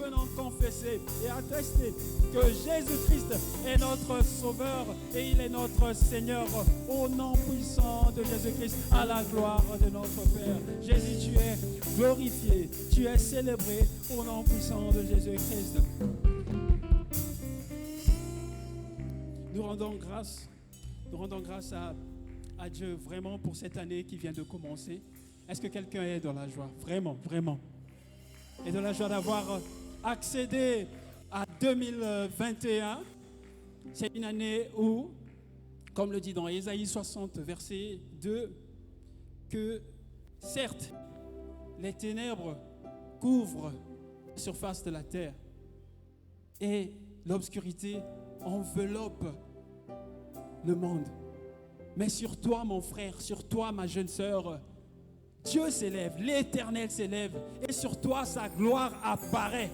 venons confesser et attester que Jésus-Christ est notre Sauveur et il est notre Seigneur. Au nom puissant de Jésus-Christ, à la gloire de notre Père. Jésus, tu es glorifié, tu es célébré au nom puissant de Jésus-Christ. Nous rendons grâce à Dieu vraiment pour cette année qui vient de commencer. Est-ce que quelqu'un est dans la joie? Vraiment, vraiment. Et dans la joie d'avoir accédé à 2021. C'est une année où, comme le dit dans Ésaïe 60, verset 2, que certes, les ténèbres couvrent la surface de la terre et l'obscurité enveloppe le monde. Mais sur toi, mon frère, sur toi, ma jeune sœur, Dieu s'élève, l'Éternel s'élève et sur toi, sa gloire apparaît.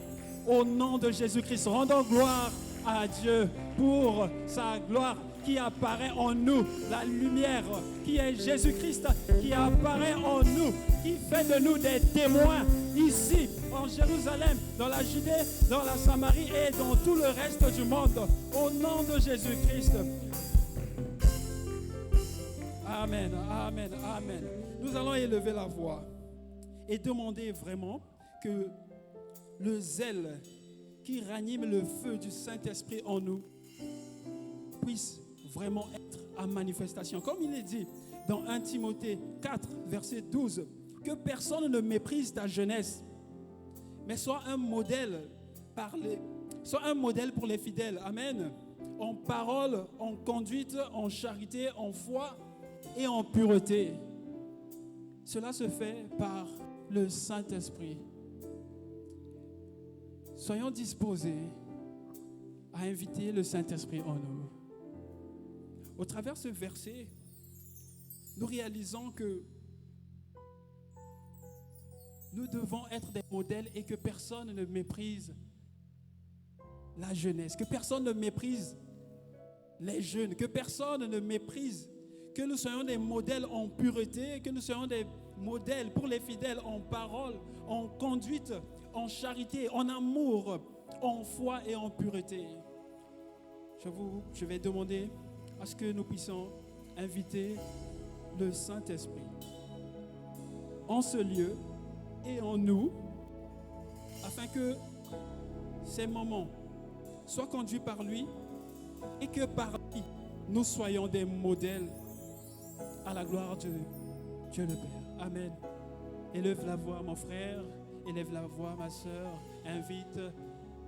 Au nom de Jésus-Christ, rendons gloire à Dieu pour sa gloire qui apparaît en nous, la lumière qui est Jésus-Christ qui apparaît en nous, qui fait de nous des témoins ici en Jérusalem, dans la Judée, dans la Samarie et dans tout le reste du monde. Au nom de Jésus-Christ. Amen, amen, amen. Nous allons élever la voix et demander vraiment que le zèle qui ranime le feu du Saint-Esprit en nous puisse vraiment être en manifestation. Comme il est dit dans 1 Timothée 4, verset 12, que personne ne méprise ta jeunesse, mais sois un modèle pour les fidèles. Amen. En parole, en conduite, en charité, en foi et en pureté. Cela se fait par le Saint-Esprit. Soyons disposés à inviter le Saint-Esprit en nous. Au travers de ce verset, nous réalisons que nous devons être des modèles et que personne ne méprise la jeunesse, que personne ne méprise les jeunes, que personne ne méprise, que nous soyons des modèles en pureté, que nous soyons des modèles pour les fidèles en parole, en conduite, en charité, en amour, en foi et en pureté. Je vais demander à ce que nous puissions inviter le Saint-Esprit en ce lieu et en nous, afin que ces moments soient conduits par lui et que par lui, nous soyons des modèles à la gloire de Dieu le Père. Amen. Élève la voix, mon frère, élève la voix, ma sœur, invite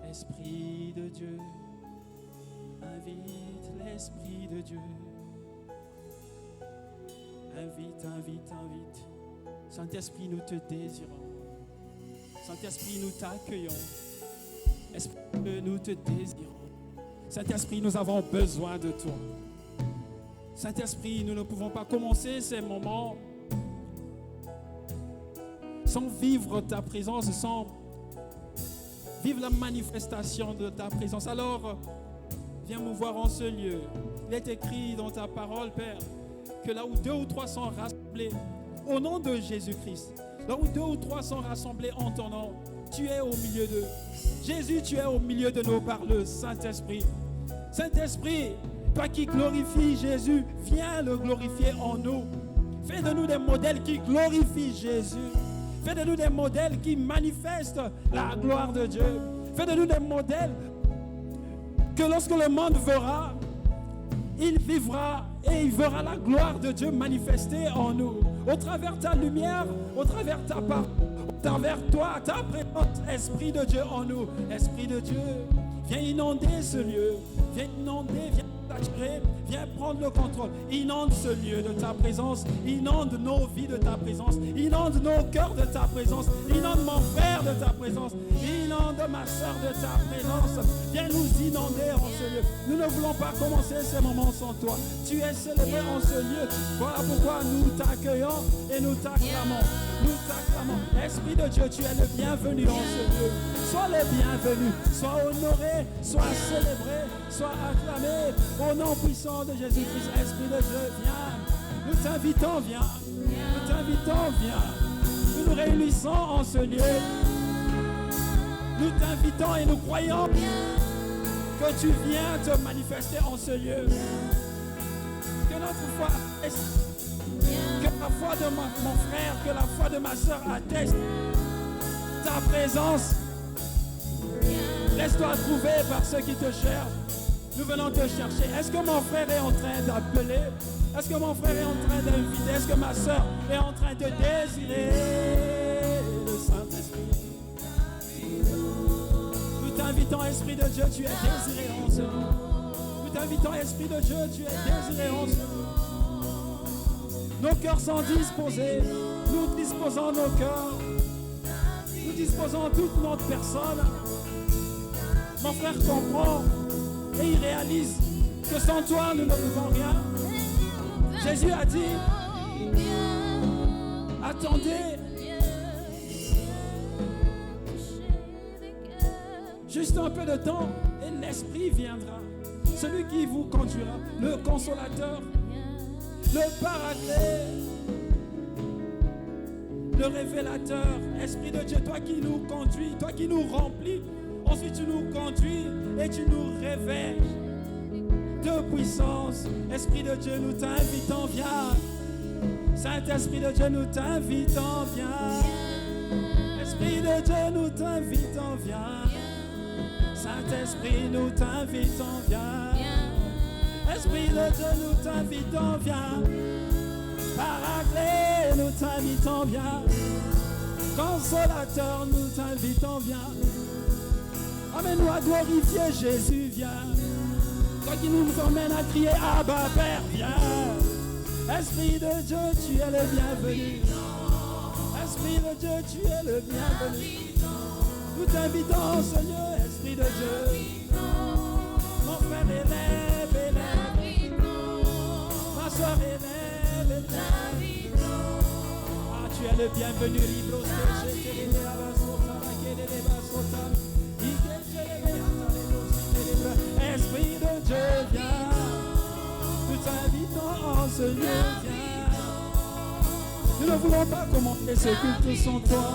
l'Esprit de Dieu. Invite l'Esprit de Dieu. Invite, invite, invite. Saint-Esprit, nous te désirons. Saint-Esprit, nous t'accueillons. Esprit, nous te désirons. Saint-Esprit, nous avons besoin de toi. Saint-Esprit, nous ne pouvons pas commencer ces moments sans vivre ta présence, sans vivre la manifestation de ta présence. Alors, viens nous voir en ce lieu. Il est écrit dans ta parole, Père, que là où 2 ou 3 sont rassemblés au nom de Jésus-Christ, là où 2 ou 3 sont rassemblés en ton nom, tu es au milieu d'eux. Jésus, tu es au milieu de nous par le Saint-Esprit. Saint-Esprit, toi qui glorifies Jésus, viens le glorifier en nous. Fais de nous des modèles qui glorifient Jésus. Fais de nous des modèles qui manifestent la gloire de Dieu. Fais de nous des modèles que lorsque le monde verra, il vivra et il verra la gloire de Dieu manifestée en nous. Au travers ta lumière, au travers ta parole, au travers toi, ta présence, Esprit de Dieu en nous. Esprit de Dieu, viens inonder ce lieu. Viens inonder, viens t'attirer, viens prendre le contrôle. Inonde ce lieu de ta présence. Inonde nos vies de ta présence. Inonde nos cœurs de ta présence. Inonde mon frère de ta présence. Inonde ma soeur de ta présence. Viens nous inonder en ce lieu. Nous ne voulons pas commencer ces moments sans toi. Tu es célébré en ce lieu. Voilà pourquoi nous t'accueillons et nous t'acclamons. Nous t'acclamons. Esprit de Dieu, tu es le bienvenu en ce lieu. Sois le bienvenu. Sois honoré, sois célébré, sois acclamé. Au nom puissant de Jésus-Christ, Esprit de Dieu, viens. Nous t'invitons, viens. Nous t'invitons, viens. Nous nous réunissons en ce lieu. Nous t'invitons et nous croyons que tu viens te manifester en ce lieu. Que notre foi atteste, que la foi de mon frère, que la foi de ma soeur atteste ta présence. Laisse-toi trouver par ceux qui te cherchent. Nous venons te chercher. Est-ce que mon frère est en train d'appeler? Est-ce que mon frère est en train d'inviter? Est-ce que ma soeur est en train de désirer le Saint-Esprit? Nous t'invitons, Esprit de Dieu, tu es désiré en ce lieu. Nous t'invitons, Esprit de Dieu, tu es désiré en ce lieu. Nos cœurs sont disposés. Nous disposons nos cœurs. Nous disposons toute notre personne. Mon frère comprend et il réalise que sans toi, nous ne pouvons rien. Jésus a dit, attendez juste un peu de temps et l'Esprit viendra. Celui qui vous conduira, le consolateur, le paraclet, le révélateur, Esprit de Dieu, toi qui nous conduis, toi qui nous remplis. Ensuite, tu nous conduis et tu nous révèles de puissance. Esprit de Dieu, nous t'invitons, viens. Saint-Esprit de Dieu, nous t'invitons, viens. Esprit de Dieu, nous t'invitons, viens. Saint-Esprit, nous t'invitons, viens. Esprit de Dieu, nous t'invitons, viens. Paraclet, nous t'invitons, viens. Consolateur, nous t'invitons, viens. Amène-nous à glorifier Jésus, viens. Toi qui nous emmènes à crier Abba Père, viens. Esprit de Dieu, tu es le bienvenu. Esprit de Dieu, tu es le bienvenu. Nous t'invitons, Seigneur, Esprit de Dieu. Mon frère, élève, élève. Ma soeur, élève, élève. Ah, tu es le bienvenu, Libros, Esprit de Dieu, viens. Nous t'invitons en ce lieu, viens. Nous ne voulons pas commenter ce culte sans toi.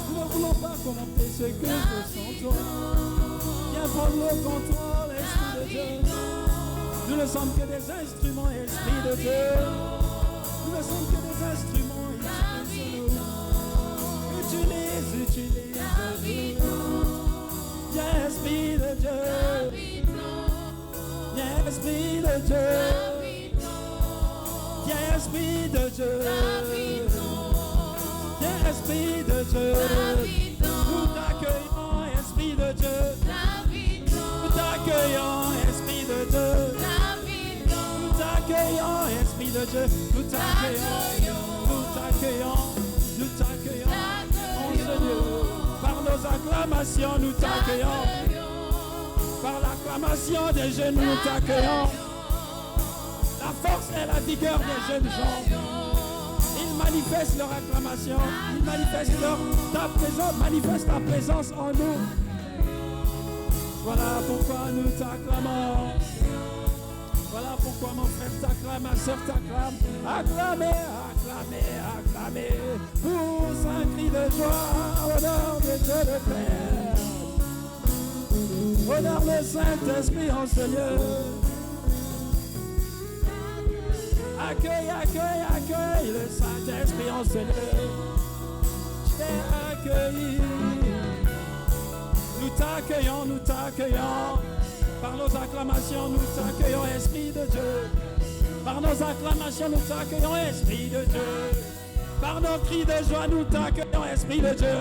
Nous ne voulons pas commenter ce culte sans toi. Viens prendre le contrôle, Esprit de Dieu. Nous ne sommes que des instruments, Esprit de Dieu. Nous ne sommes que des instruments, utilise-nous. Utilise-nous. Viens, Esprit de Dieu. Viens, Esprit de Dieu. Viens, Esprit de Dieu. Viens, Esprit de Dieu. Nous t'accueillons, Esprit de Dieu. Nous t'accueillons, Esprit de Dieu. Nous t'accueillons, Esprit de Dieu. Nous t'accueillons. Nous t'accueillons. Nous t'accueillons. En ce lieu. Par nos acclamations, nous t'accueillons. Par l'acclamation des jeunes, nous t'accueillons. La force et la vigueur des jeunes gens. Ils manifestent leur acclamation. Ils manifestent ta présence. Manifeste ta présence en nous. Voilà pourquoi nous t'acclamons. Voilà pourquoi mon frère t'acclame, ma soeur t'acclame. Acclamez, acclamez, acclamez. Pousse un cri de joie au nom de Dieu le Père. Honneur le Saint-Esprit en ce lieu. Accueille, accueille, accueille le Saint-Esprit en ce lieu. Je t'ai accueilli. Nous t'accueillons, nous t'accueillons. Par nos acclamations, nous t'accueillons, Esprit de Dieu. Par nos acclamations, nous t'accueillons, Esprit de Dieu. Par nos cris de joie, nous t'accueillons, Esprit de Dieu.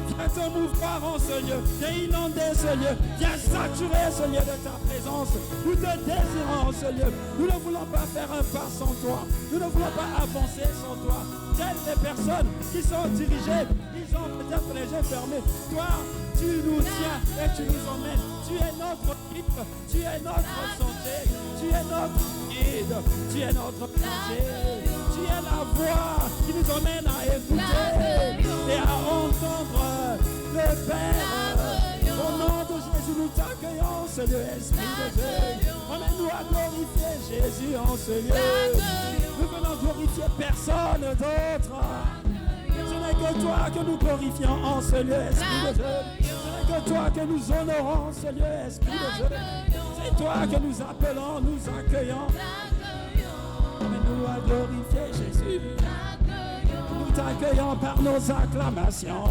Viens te mouvoir en ce lieu, viens inonder ce lieu, viens saturer ce lieu de ta présence. Nous te désirons en ce lieu. Nous ne voulons pas faire un pas sans toi. Nous ne voulons pas avancer sans toi. Telles les personnes qui sont dirigées, ils ont peut-être les yeux fermés. Toi, tu nous tiens et tu nous emmènes. Tu es notre guide, tu es notre santé, tu es notre guide, tu es notre berger. Tu es la voix qui nous emmène à écouter et à entendre le Père. Au nom de Jésus, nous t'accueillons, ce lieu, Esprit de Dieu. Emmène-nous à glorifier Jésus en ce lieu. Nous venons glorifier personne d'autre. Ce n'est que toi que nous glorifions en ce lieu, Esprit de Dieu. Ce n'est C'est toi que nous honorons, Seigneur, Esprit de Dieu. C'est toi que nous appelons, nous accueillons. Nous à glorifier Jésus. Nous t'accueillons par nos acclamations.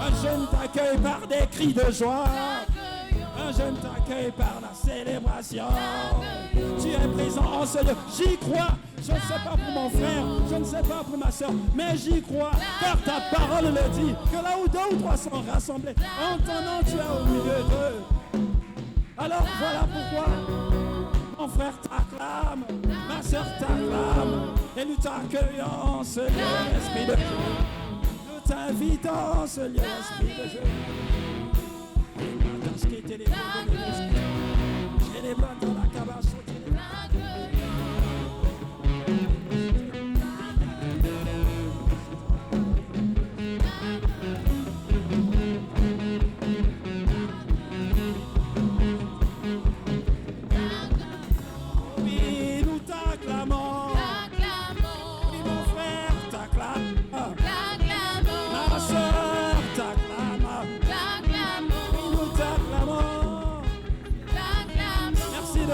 Un jeune t'accueille par des cris de joie. Un jeune t'accueille par la célébration. Tu es présent en ce lieu. J'y crois. Je ne sais pas pour mon frère, je ne sais pas pour ma soeur, mais j'y crois, car ta parole le dit, que là où 2 ou 3 sont rassemblés, en ton nom tu es au milieu d'eux. Alors voilà pourquoi mon frère t'acclame, ma soeur t'acclame, et nous t'accueillons, ce lieu, Esprit de Dieu. Nous t'invitons, ce lieu, Esprit de Dieu.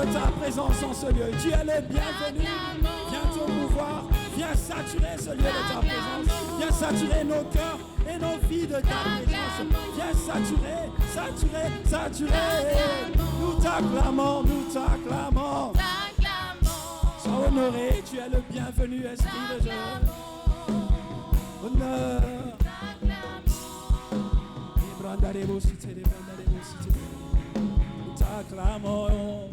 Ta présence en ce lieu. Tu es le bienvenu. Viens te mouvoir. Viens saturer ce lieu de ta présence. Viens saturer nos cœurs et nos vies de ta présence. Viens saturer. Nous t'acclamons, nous t'acclamons. Sois honoré, tu es le bienvenu, Esprit de Dieu. Honneur. Nous t'acclamons.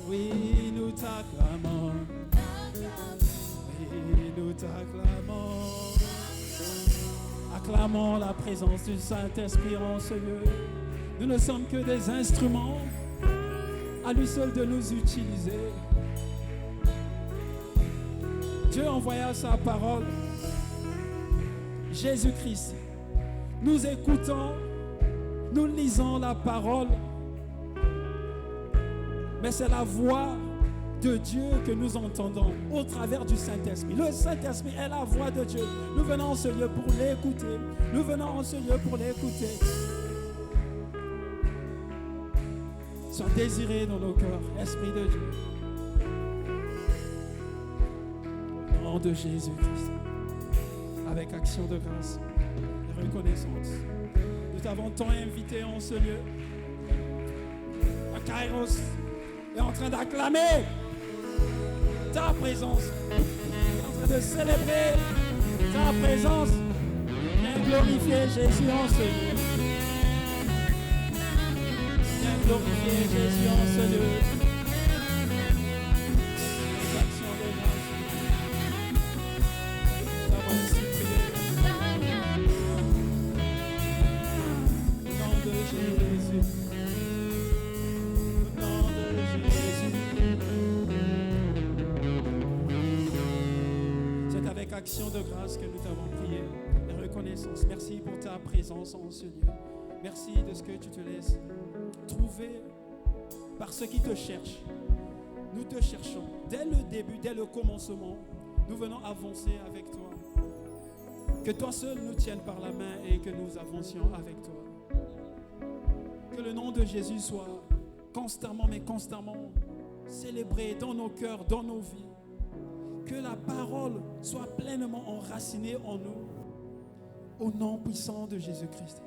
Oui, nous t'acclamons. Oui, nous t'acclamons. Acclamons la présence du Saint-Esprit en ce lieu. Nous ne sommes que des instruments, à lui seul de nous utiliser. Dieu envoya sa parole. Jésus-Christ. Nous écoutons, nous lisons la parole. Mais c'est la voix de Dieu que nous entendons au travers du Saint-Esprit. Le Saint-Esprit est la voix de Dieu. Nous venons en ce lieu pour l'écouter. Nous venons en ce lieu pour l'écouter. Sois désiré dans nos cœurs, Esprit de Dieu. Au nom de Jésus-Christ. Avec action de grâce et reconnaissance. Nous t'avons tant invité en ce lieu. À Kairos est en train d'acclamer ta présence, en train de célébrer ta présence. Viens glorifier Jésus en ce lieu. Viens glorifier Jésus en ce lieu. Les actions de grâce. Nous avons ainsi prié. Au nom de Jésus. Action de grâce que nous t'avons prié et reconnaissance. Merci pour ta présence en ce lieu. Merci de ce que tu te laisses trouver par ceux qui te cherchent. Nous te cherchons. Dès le début, dès le commencement, nous venons avancer avec toi. Que toi seul nous tienne par la main et que nous avancions avec toi. Que le nom de Jésus soit constamment célébré dans nos cœurs, dans nos vies. Que la parole soit pleinement enracinée en nous. Au nom puissant de Jésus-Christ.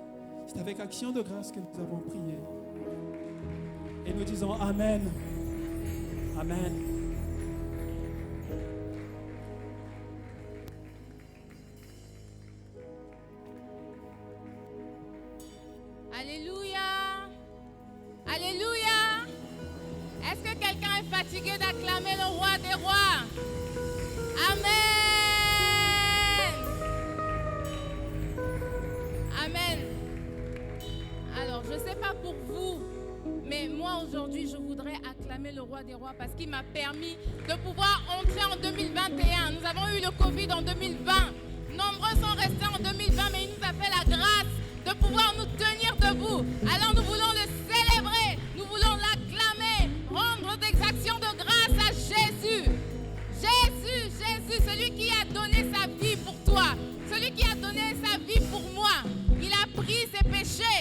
C'est avec action de grâce que nous avons prié. Et nous disons Amen. Amen. Alléluia. Alléluia. Est-ce que quelqu'un est fatigué d'acclamer le roi des rois? Amen. Amen. Alors, je ne sais pas pour vous, mais moi aujourd'hui, je voudrais acclamer le roi des rois parce qu'il m'a permis de pouvoir entrer en 2021. Nous avons eu le Covid en 2020. Nombreux sont restés en 2020, mais il nous a fait la grâce de pouvoir nous tenir debout. Alors, nous voulons le célébrer. Nous voulons l'acclamer. Rendre des actions de grâce à Jésus. Jésus, celui qui a donné sa vie pour toi, celui qui a donné sa vie pour moi, il a pris ses péchés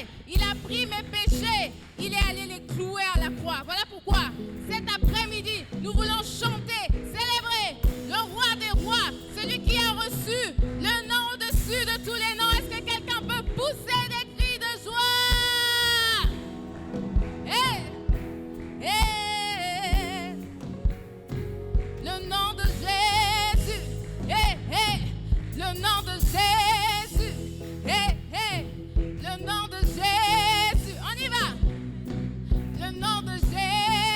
pris mes péchés, il est allé les clouer à la croix. Voilà pourquoi, cet après-midi, nous voulons chanter, célébrer le roi des rois, celui qui a reçu le nom au-dessus de tous les noms. Est-ce que quelqu'un peut pousser des cris de joie? Hey! Hey! Le nom de Jésus! Hey! Hey! Le nom de Jésus! Hey! Hey! Le nom de Jésus! On y va! Le nom de Jésus!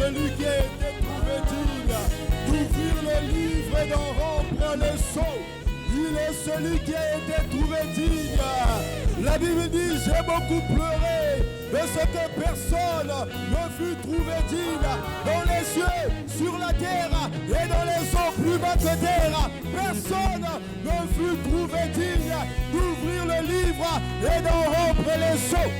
celui qui a été trouvé digne d'ouvrir le livre et d'en rompre le sceau. Il est celui qui a été trouvé digne. La Bible dit, j'ai beaucoup pleuré de ce que personne ne fut trouvé digne dans les cieux, sur la terre et dans les eaux plus bas que terre. Personne ne fut trouvé digne d'ouvrir le livre et d'en rompre les sceaux.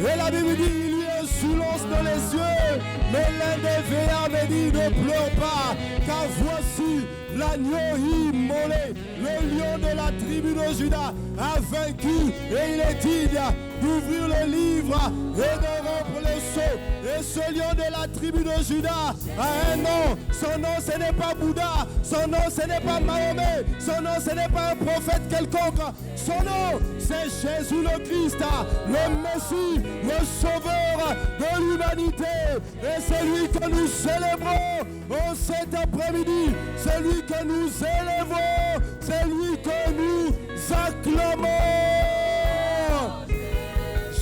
Et la Bible dit, il y a un silence dans les cieux, mais l'un des veillants me dit, ne pleure pas, car voici l'agneau immolé, le lion de la tribu de Juda a vaincu et il est digne d'ouvrir le livre et de rompre le sceau. Et ce lion de la tribu de Juda a un nom. Son nom, ce n'est pas Bouddha. Son nom, ce n'est pas Mahomet. Son nom, ce n'est pas un prophète quelconque. Son nom, c'est Jésus le Christ, le Messie, le Sauveur de l'humanité. Et c'est lui que nous célébrons en cet après-midi. C'est lui que nous élevons. C'est lui que nous acclamons.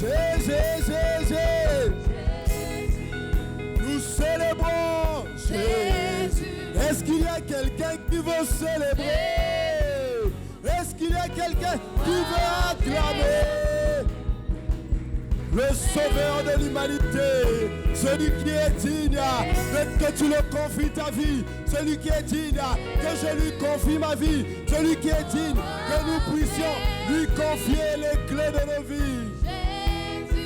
Jésus. Nous célébrons Jésus. Est-ce qu'il y a quelqu'un qui veut célébrer? Est-ce qu'il y a quelqu'un qui veut acclamer le Sauveur de l'humanité, celui qui est digne que tu le confies ta vie, celui qui est digne que je lui confie ma vie, celui qui est digne que nous puissions lui confier les clés de nos vies.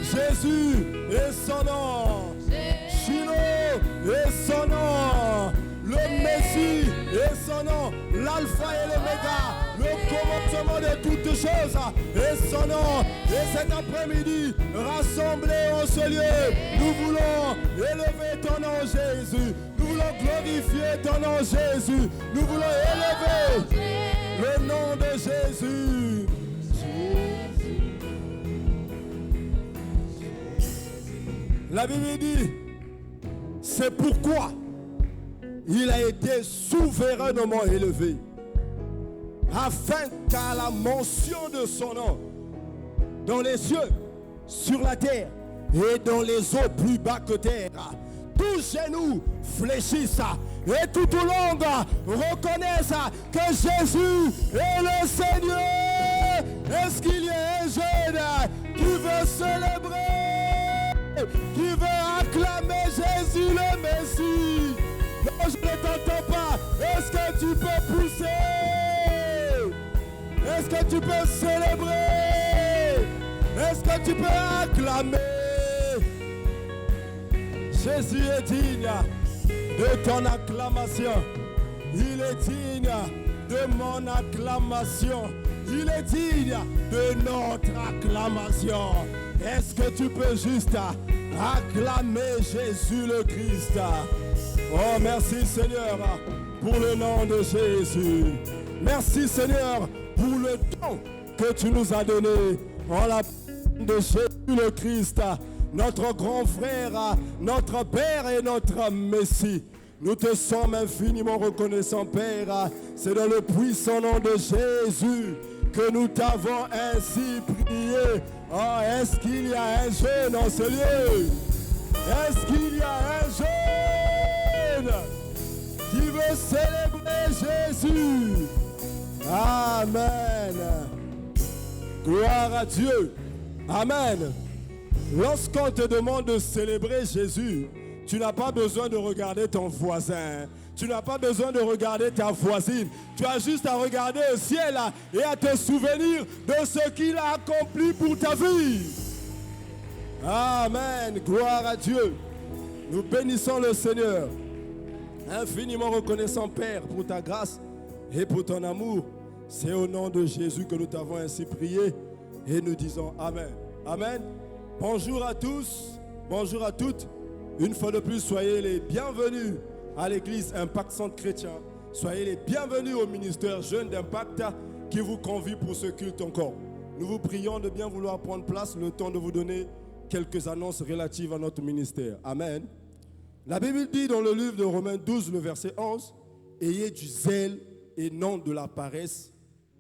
Jésus et son nom, Shiloh et son nom, le Messie et son nom, l'Alpha et l'Oméga, le commencement de toutes choses et son nom. Et cet après-midi, rassemblés en ce lieu, nous voulons élever ton nom Jésus, nous voulons glorifier ton nom Jésus, nous voulons élever le nom de Jésus. La Bible dit, c'est pourquoi il a été souverainement élevé, afin qu'à la mention de son nom, dans les cieux, sur la terre et dans les eaux plus bas que terre, tous genoux fléchissent et toute langue reconnaissent que Jésus est le Seigneur. Est-ce qu'il y a un jeune qui veut célébrer, qui veut acclamer Jésus le Messie? Non, je ne t'entends pas. Est-ce que tu peux pousser? Est-ce que tu peux célébrer? Est-ce que tu peux acclamer? Jésus est digne de ton acclamation. Il est digne de mon acclamation. Il est digne de notre acclamation. Est-ce que tu peux juste acclamer Jésus le Christ? Oh, merci Seigneur pour le nom de Jésus. Merci Seigneur pour le don que tu nous as donné en la personne de Jésus le Christ, notre grand frère, notre Père et notre Messie. Nous te sommes infiniment reconnaissants, Père. C'est dans le puissant nom de Jésus que nous t'avons ainsi prié. Oh, est-ce qu'il y a un jeune en ce lieu? Est-ce qu'il y a un jeune qui veut célébrer Jésus? Amen. Gloire à Dieu. Amen. Lorsqu'on te demande de célébrer Jésus, tu n'as pas besoin de regarder ton voisin. Tu n'as pas besoin de regarder ta voisine. Tu as juste à regarder le ciel et à te souvenir de ce qu'il a accompli pour ta vie. Amen. Gloire à Dieu. Nous bénissons le Seigneur. Infiniment reconnaissant, Père, pour ta grâce et pour ton amour. C'est au nom de Jésus que nous t'avons ainsi prié et nous disons Amen. Amen. Bonjour à tous, bonjour à toutes. Une fois de plus, soyez les bienvenus à l'église Impact Centre Chrétien. Soyez les bienvenus au ministère Jeunes d'Impact qui vous convie pour ce culte encore. Nous vous prions de bien vouloir prendre place, le temps de vous donner quelques annonces relatives à notre ministère. Amen. La Bible dit dans le livre de Romains 12, le verset 11, « Ayez du zèle et non de la paresse.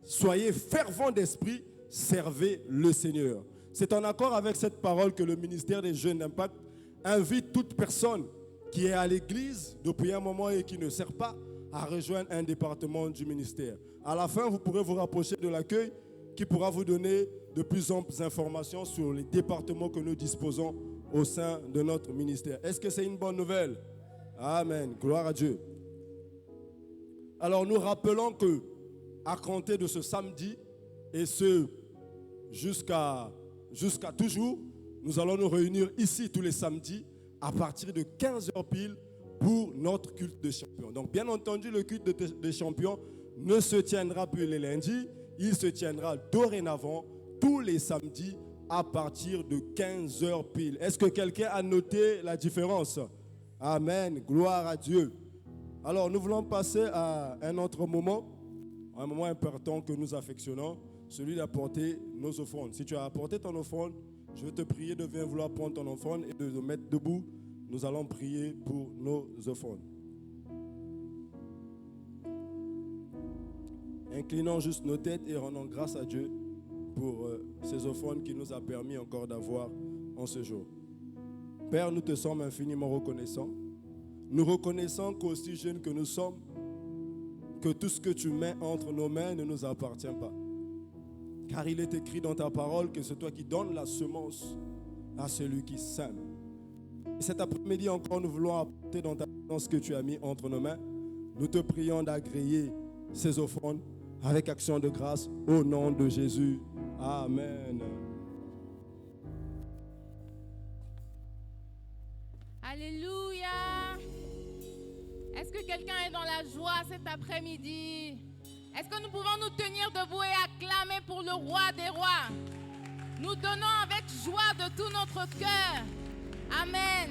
Soyez fervents d'esprit, servez le Seigneur. » C'est en accord avec cette parole que le ministère des Jeunes d'Impact invite toute personne qui est à l'église depuis un moment et qui ne sert pas, à rejoindre un département du ministère. À la fin, vous pourrez vous rapprocher de l'accueil qui pourra vous donner de plus amples informations sur les départements que nous disposons au sein de notre ministère. Est-ce que c'est une bonne nouvelle? Amen. Gloire à Dieu. Alors nous rappelons que à compter de ce samedi et ce jusqu'à toujours, nous allons nous réunir ici tous les samedis à partir de 15h pile pour notre culte de champions. Donc bien entendu, le culte de champions ne se tiendra plus les lundis, il se tiendra dorénavant tous les samedis à partir de 15h pile. Est-ce que quelqu'un a noté la différence? Amen, gloire à Dieu. Alors nous voulons passer à un autre moment, un moment important que nous affectionnons, celui d'apporter nos offrandes. Si tu as apporté ton offrande, je vais te prier de venir vouloir prendre ton offrande et de te mettre debout. Nous allons prier pour nos offrandes. Inclinons juste nos têtes et rendons grâce à Dieu pour ces offrandes qu'il nous a permis encore d'avoir en ce jour. Père, nous te sommes infiniment reconnaissants. Nous reconnaissons qu'aussi jeunes que nous sommes, que tout ce que tu mets entre nos mains ne nous appartient pas. Car il est écrit dans ta parole que c'est toi qui donnes la semence à celui qui sème. Et cet après-midi encore, nous voulons apporter dans ta présence ce que tu as mis entre nos mains. Nous te prions d'agréer ces offrandes avec action de grâce au nom de Jésus. Amen. Alléluia. Est-ce que quelqu'un est dans la joie cet après-midi? Est-ce que nous pouvons nous tenir debout et acclamer pour le roi des rois? Nous donnons avec joie de tout notre cœur. Amen.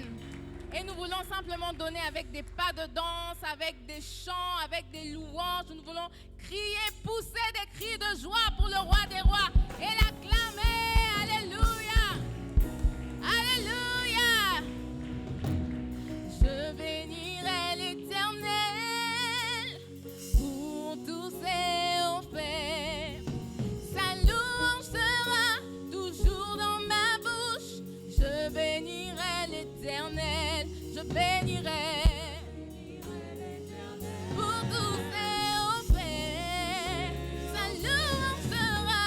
Et nous voulons simplement donner avec des pas de danse, avec des chants, avec des louanges. Nous voulons crier, pousser des cris de joie pour le roi des rois et l'acclamer. Alléluia. Alléluia. Je bénirai l'Éternel pour tous ses faits. Sa louange sera toujours dans ma bouche. Je bénirai l'Éternel. Je bénirai pour tous ses faits. Sa louange sera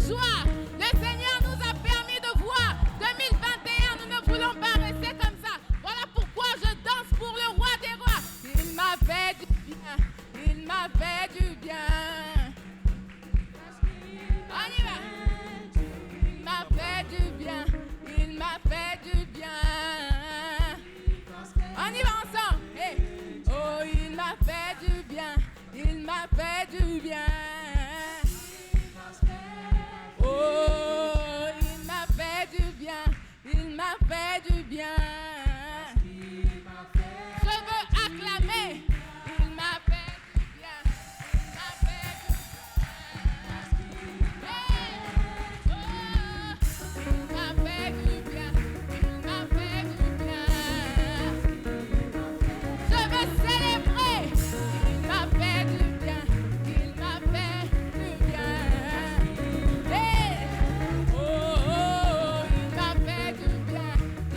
joie. Le Seigneur nous a permis de voir 2021. Nous ne voulons pas rester comme ça. Voilà pourquoi je danse pour le roi des rois. Il m'a fait du bien. Il m'a fait du bien. On y va. Il m'a fait du bien. Il m'a fait du bien. On y va ensemble. Hey. Oh, il m'a fait du bien. Il m'a fait du bien. Oh, il m'a fait du bien. Il m'a fait du bien. Je veux acclamer. Il m'a fait du bien. Il m'a fait du bien. Hey. Oh, il m'a fait du bien. Il m'a fait du bien. Je veux célébrer. Il m'a fait du bien. Il m'a fait du bien. Hey. Oh, il m'a fait du bien.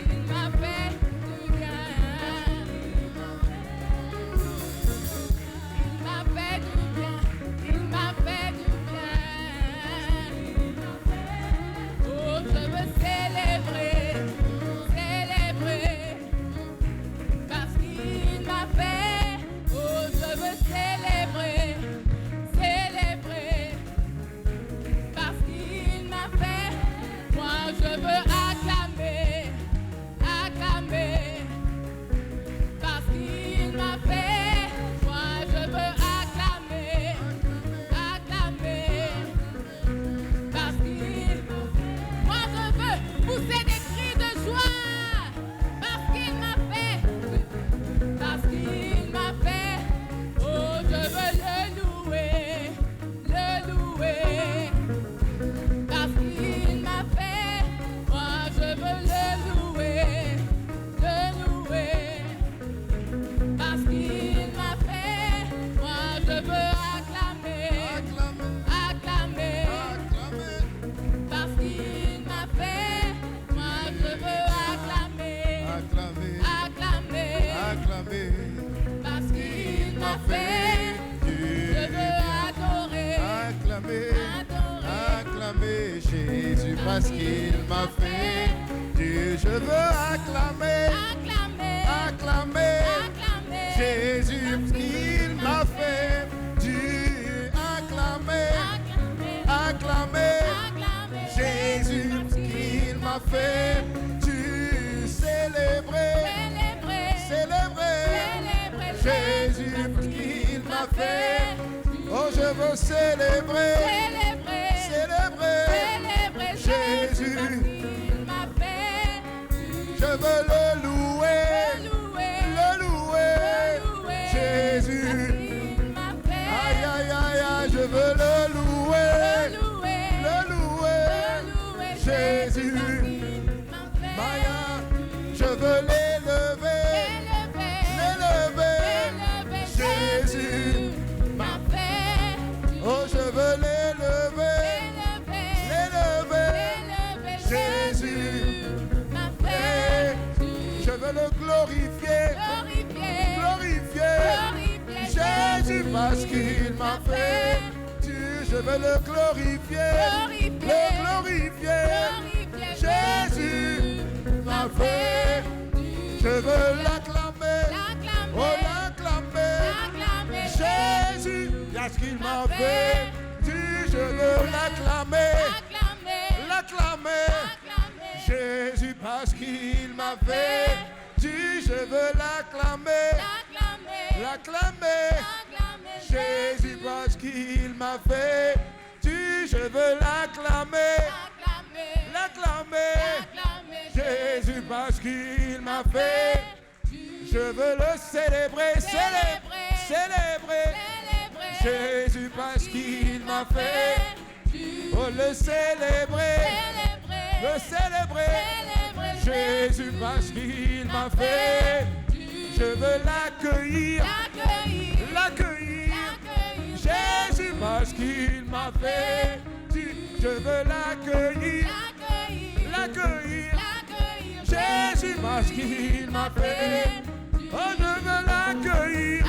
Il m'a fait du bien. Il m'a fait du bien. Il m'a fait du bien. Oh, je veux célébrer, célébrer, parce qu'il m'a fait. Oh, je veux célébrer, célébrer, parce qu'il m'a fait. Moi, je veux acclamer, acclamer, parce qu'il m'a fait. Moi, je veux acclamer, acclamer, parce qu'il. Moi, je veux pousser des cris de joie, parce qu'il m'a fait, parce qu'il m'a fait. Oh, je veux le louer, parce qu'il m'a fait. Moi, je veux le louer, parce qu'il m'a fait. Moi, je veux acclamer, acclamer, parce qu'il m'a fait. Moi, je veux acclamer, acclamer, parce qu'il m'a fait. Je veux adorer, adorer, Acclamer Jésus parce qu'il m'a fait. Dieu, je veux acclamer, acclamer, acclamer acclamer, Jésus qu'il m'a fait. Dieu, acclamer, acclamer acclamer, Jésus qu'il m'a fait. Dieu, célébrer, célébrer Jésus qu'il m'a fait. Oh, je veux célébrer, célébrer Jésus. Je veux le louer, Jésus. Aïe, aïe, aïe, aïe, je veux le louer, Jésus. Maya, je veux l'élever, Jésus. Oh, je veux l'élever, Jésus. Et je veux le glorifier, Jésus parce qu'il m'a fait. Je veux le glorifier, Jésus m'a fait. Je veux l'acclamer, oh l'acclamer, Jésus parce qu'il m'a fait. Je veux l'acclamer, Jésus parce qu'il m'a fait. Je veux l'acclamer, Jésus parce qu'il m'a fait. Je veux l'acclamer, Jésus parce qu'il m'a fait. Je veux le célébrer, célébrer Jésus parce qu'il m'a fait. Oh, le célébrer, Jésus parce qu'il m'a fait. Je veux l'accueillir, Jésus parce qu'il m'a fait. Je veux l'accueillir, Jésus parce qu'il m'a fait. Oh, je veux l'accueillir,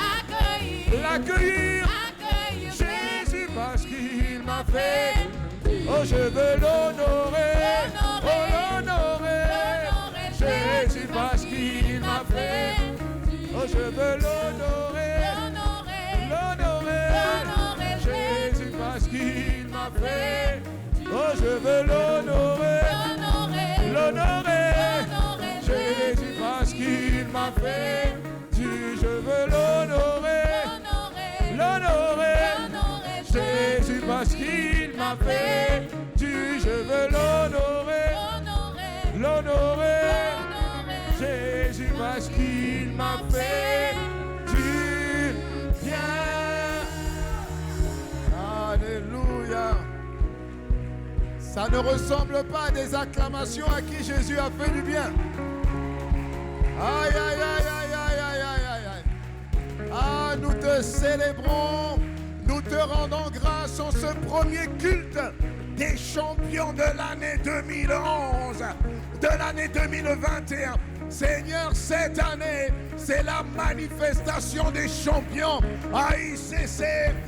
Jésus parce qu'il m'a fait. Oh, je veux l'honorer. Oh, l'honorer. Jésus parce qu'il m'a fait. Oh, je veux l'honorer. L'honorer. Jésus parce qu'il m'a fait. Oh, je veux l'honorer. L'honorer. Jésus parce qu'il m'a fait. Je veux l'honorer. L'honorer. Jésus parce qu'il m'a fait. Je veux l'honorer. L'honorer. Jésus parce qu'il m'a fait du bien. Alléluia. Ça ne ressemble pas à des acclamations à qui Jésus a fait du bien. Aïe, aïe, aïe, aïe, aïe, aïe, aïe, aïe, aïe. Ah, nous te célébrons, nous te rendons grâce en ce premier culte des champions de l'année 2011, de l'année 2021. Seigneur, cette année, c'est la manifestation des champions à ICC,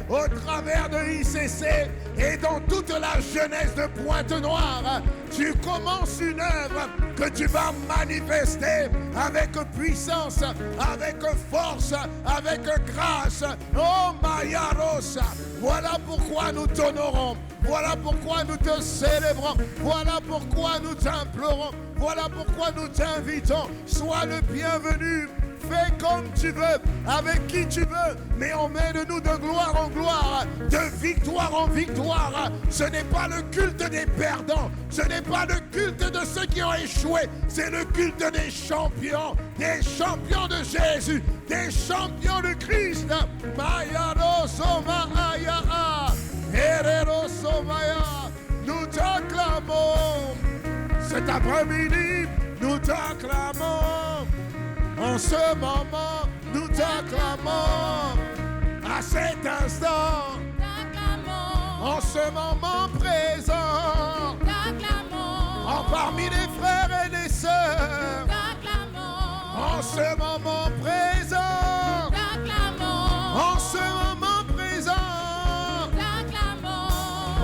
au travers de ICC et dans toute la jeunesse de Pointe-Noire. Tu commences une œuvre que tu vas manifester avec puissance, avec force, avec grâce. Oh Mayaros, voilà pourquoi nous t'honorons, voilà pourquoi nous te célébrons, voilà pourquoi nous t'implorons, voilà pourquoi nous t'invitons. Sois le bienvenu. Fais comme tu veux, avec qui tu veux, mais emmène-nous de gloire en gloire, de victoire en victoire. Ce n'est pas le culte des perdants, ce n'est pas le culte de ceux qui ont échoué, c'est le culte des champions de Jésus, des champions de Christ. Nous t'acclamons cet après-midi, nous t'acclamons. En ce moment, nous t'acclamons. À cet instant, en ce moment présent, en parmi les frères et les sœurs, en ce moment présent, en ce moment présent,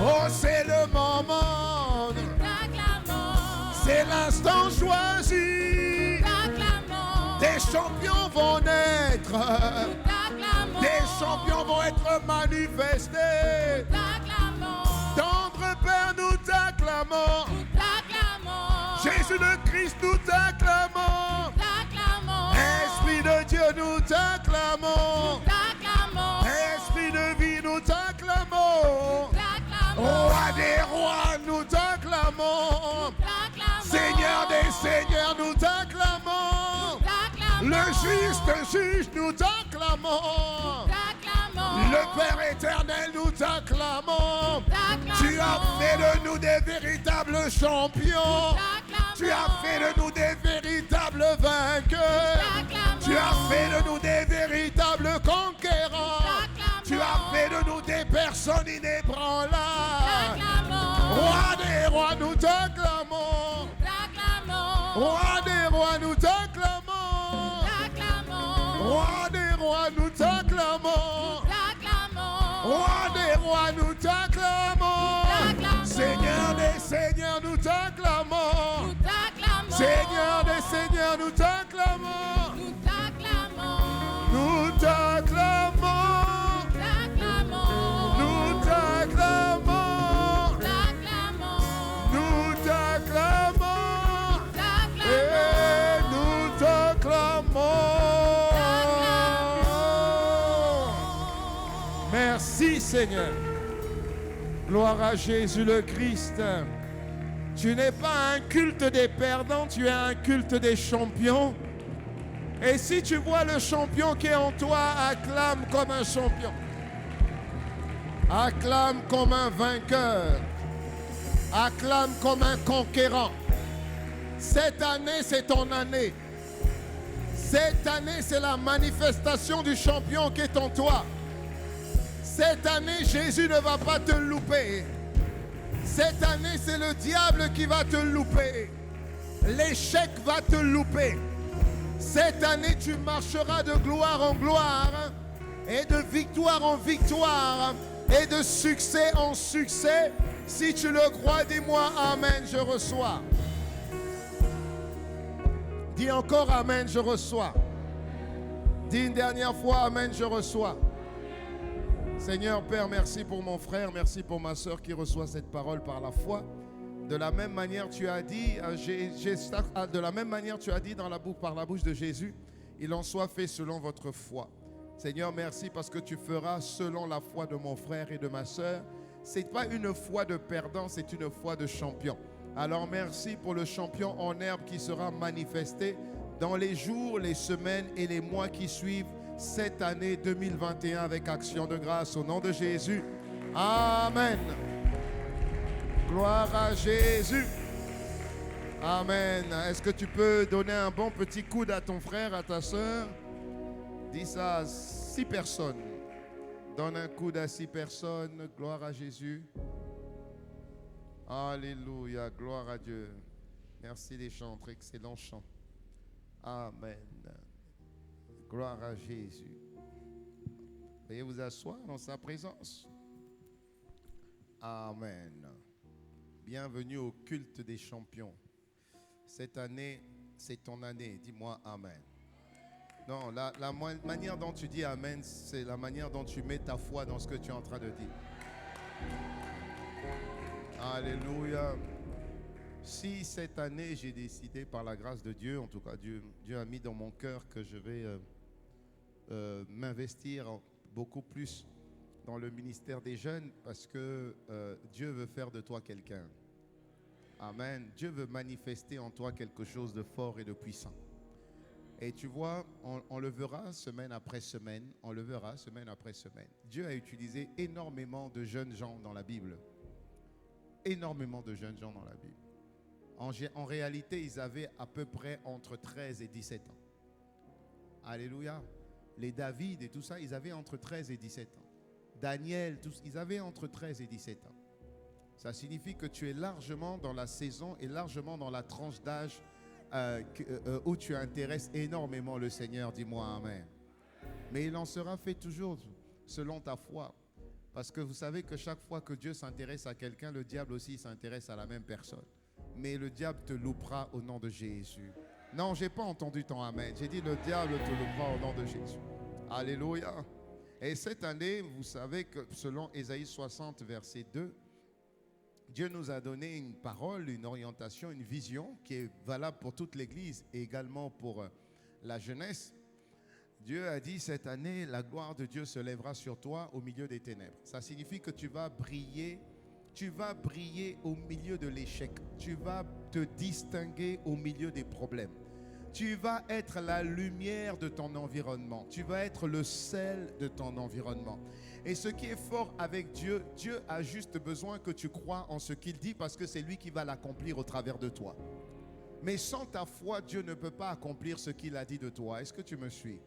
oh c'est le moment, c'est l'instant choisi. Des champions vont naître. Des champions vont être manifestés. Tendre Père, nous t'acclamons. Jésus le Christ, nous t'acclamons. Esprit de Dieu, nous t'acclamons. Esprit de vie, nous t'acclamons. Roi des rois, nous t'acclamons. Seigneur des seigneurs, nous t'acclamons. Le juste juge, nous t'acclamons. Le Père éternel, nous t'acclamons. Tu as fait de nous des véritables champions. Tu as fait de nous des véritables vainqueurs. Tu as fait de nous des véritables conquérants. Tu as fait de nous des personnes inébranlables. Roi des rois, nous t'acclamons. Roi des rois, nous t'acclamons. Roi des rois, nous t'acclamons. Roi des rois, nous t'acclamons. Seigneur des seigneurs, nous t'acclamons. Seigneur des seigneurs, nous t'acclamons. Nous t'acclamons. Nous t'acclamons. Nous t'acclamons. Et nous t'acclamons. Merci Seigneur. Gloire à Jésus le Christ. Tu n'es pas un culte des perdants, tu es un culte des champions. Et si tu vois le champion qui est en toi, acclame comme un champion. Acclame comme un vainqueur. Acclame comme un conquérant. Cette année, c'est ton année. Cette année, c'est la manifestation du champion qui est en toi. Cette année, Jésus ne va pas te louper. Cette année, c'est le diable qui va te louper. L'échec va te louper. Cette année, tu marcheras de gloire en gloire et de victoire en victoire et de succès en succès. Si tu le crois, dis-moi Amen, je reçois. Dis encore Amen, je reçois. Dis une dernière fois Amen, je reçois. Seigneur Père, merci pour mon frère, merci pour ma soeur qui reçoit cette parole par la foi. De la même manière, tu as dit, de la même manière, tu as dit par la bouche de Jésus, il en soit fait selon votre foi. Seigneur, merci parce que tu feras selon la foi de mon frère et de ma soeur. Ce n'est pas une foi de perdant, c'est une foi de champion. Alors merci pour le champion en herbe qui sera manifesté dans les jours, les semaines et les mois qui suivent cette année 2021 avec action de grâce au nom de Jésus. Amen. Gloire à Jésus. Amen. Est-ce que tu peux donner un bon petit coude à ton frère, à ta soeur? Dis ça à 6 personnes. Donne un coude à 6 personnes. Gloire à Jésus. Alléluia. Gloire à Dieu. Merci les chantres. Excellent chant. Amen. Gloire à Jésus. Veuillez vous asseoir dans sa présence. Amen. Bienvenue au culte des champions. Cette année, c'est ton année. Dis-moi Amen. Non, la manière dont tu dis Amen, c'est la manière dont tu mets ta foi dans ce que tu es en train de dire. Alléluia. Si cette année, j'ai décidé par la grâce de Dieu, en tout cas Dieu a mis dans mon cœur que je vais m'investir beaucoup plus dans le ministère des jeunes parce que Dieu veut faire de toi quelqu'un. Amen. Dieu veut manifester en toi quelque chose de fort et de puissant. Et tu vois, on le verra semaine après semaine. On le verra semaine après semaine. Dieu a utilisé énormément de jeunes gens dans la Bible. Énormément de jeunes gens dans la Bible. En réalité, ils avaient à peu près entre 13 et 17 ans. Alléluia. Les David et tout ça, ils avaient entre 13 et 17 ans. Daniel, tous, ils avaient entre 13 et 17 ans. Ça signifie que tu es largement dans la saison et largement dans la tranche d'âge où tu intéresses énormément le Seigneur. Dis-moi Amen. Mais il en sera fait toujours selon ta foi. Parce que vous savez que chaque fois que Dieu s'intéresse à quelqu'un, le diable aussi s'intéresse à la même personne. Mais le diable te loupera au nom de Jésus. Non, je n'ai pas entendu ton Amen. J'ai dit le diable te loupera au nom de Jésus. Alléluia. Et cette année, vous savez que selon Ésaïe 60, verset 2, Dieu nous a donné une parole, une orientation, une vision qui est valable pour toute l'Église et également pour la jeunesse. Dieu a dit cette année, la gloire de Dieu se lèvera sur toi au milieu des ténèbres. Ça signifie que tu vas briller au milieu de l'échec. Tu vas te distinguer au milieu des problèmes. Tu vas être la lumière de ton environnement. Tu vas être le sel de ton environnement. Et ce qui est fort avec Dieu, Dieu a juste besoin que tu crois en ce qu'il dit parce que c'est lui qui va l'accomplir au travers de toi. Mais sans ta foi, Dieu ne peut pas accomplir ce qu'il a dit de toi. Est-ce que tu me suis?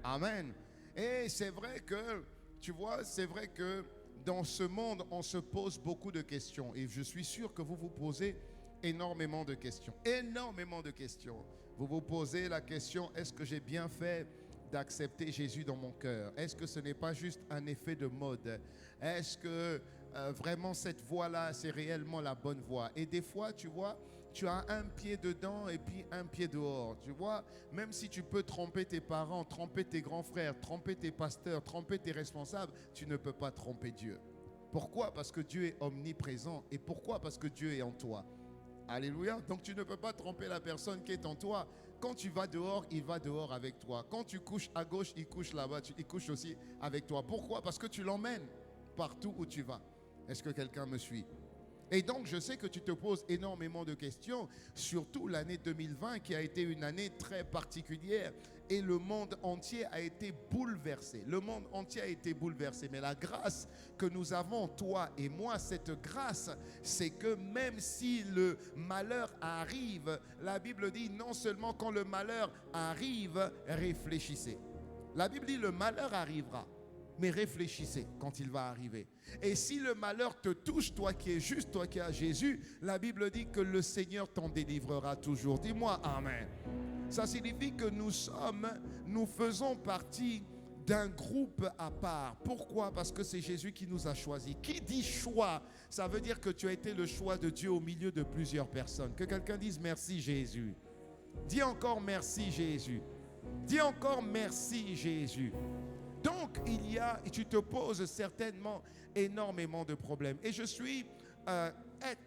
Amen. Et c'est vrai que, tu vois, c'est vrai que dans ce monde, on se pose beaucoup de questions. Et je suis sûr que vous vous posez énormément de questions. Énormément de questions. Vous vous posez la question, est-ce que j'ai bien fait d'accepter Jésus dans mon cœur? Est-ce que ce n'est pas juste un effet de mode? Est-ce que vraiment cette voie-là, c'est réellement la bonne voie? Et des fois, tu vois, tu as un pied dedans et puis un pied dehors. Tu vois, même si tu peux tromper tes parents, tromper tes grands frères, tromper tes pasteurs, tromper tes responsables, tu ne peux pas tromper Dieu. Pourquoi? Parce que Dieu est omniprésent. Et pourquoi? Parce que Dieu est en toi. Alléluia. Donc tu ne peux pas tromper la personne qui est en toi. Quand tu vas dehors, il va dehors avec toi. Quand tu couches à gauche, il couche là-bas. Il couche aussi avec toi. Pourquoi? Parce que tu l'emmènes partout où tu vas. Est-ce que quelqu'un me suit? Et donc, je sais que tu te poses énormément de questions, surtout l'année 2020 qui a été une année très particulière et le monde entier a été bouleversé. Le monde entier a été bouleversé. Mais la grâce que nous avons, toi et moi, cette grâce, c'est que même si le malheur arrive, la Bible dit non seulement quand le malheur arrive, réfléchissez. La Bible dit le malheur arrivera. Mais réfléchissez quand il va arriver. Et si le malheur te touche, toi qui es juste, toi qui as Jésus, la Bible dit que le Seigneur t'en délivrera toujours. Dis-moi Amen. Ça signifie que nous faisons partie d'un groupe à part. Pourquoi? Parce que c'est Jésus qui nous a choisis. Qui dit choix, ça veut dire que tu as été le choix de Dieu au milieu de plusieurs personnes. Que quelqu'un dise merci Jésus. Dis encore merci Jésus. Dis encore merci Jésus. Donc tu te poses certainement énormément de problèmes. Et je suis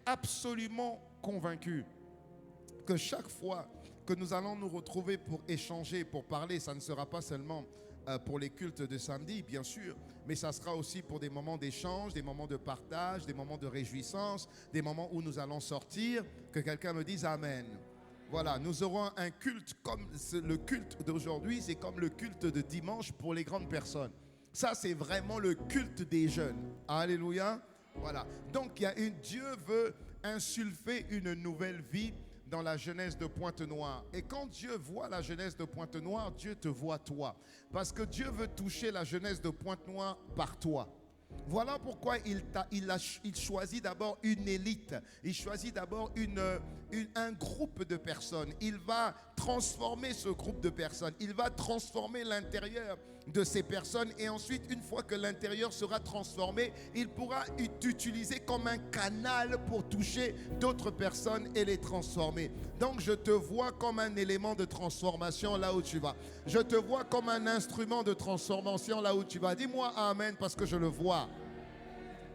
absolument convaincu que chaque fois que nous allons nous retrouver pour échanger, pour parler, ça ne sera pas seulement pour les cultes de samedi, bien sûr, mais ça sera aussi pour des moments d'échange, des moments de partage, des moments de réjouissance, des moments où nous allons sortir, que quelqu'un me dise Amen. Voilà, nous aurons un culte comme le culte d'aujourd'hui, c'est comme le culte de dimanche pour les grandes personnes. Ça, c'est vraiment le culte des jeunes. Alléluia. Voilà. Donc, Dieu veut insuffler une nouvelle vie dans la jeunesse de Pointe-Noire. Et quand Dieu voit la jeunesse de Pointe-Noire, Dieu te voit toi. Parce que Dieu veut toucher la jeunesse de Pointe-Noire par toi. Voilà pourquoi il choisit d'abord une élite. Il choisit d'abord un groupe de personnes. Il va transformer ce groupe de personnes. Il va transformer l'intérieur de ces personnes. Et ensuite, une fois que l'intérieur sera transformé, il pourra t'utiliser comme un canal pour toucher d'autres personnes et les transformer. Donc, je te vois comme un élément de transformation là où tu vas. Je te vois comme un instrument de transformation là où tu vas. Dis-moi Amen parce que je le vois.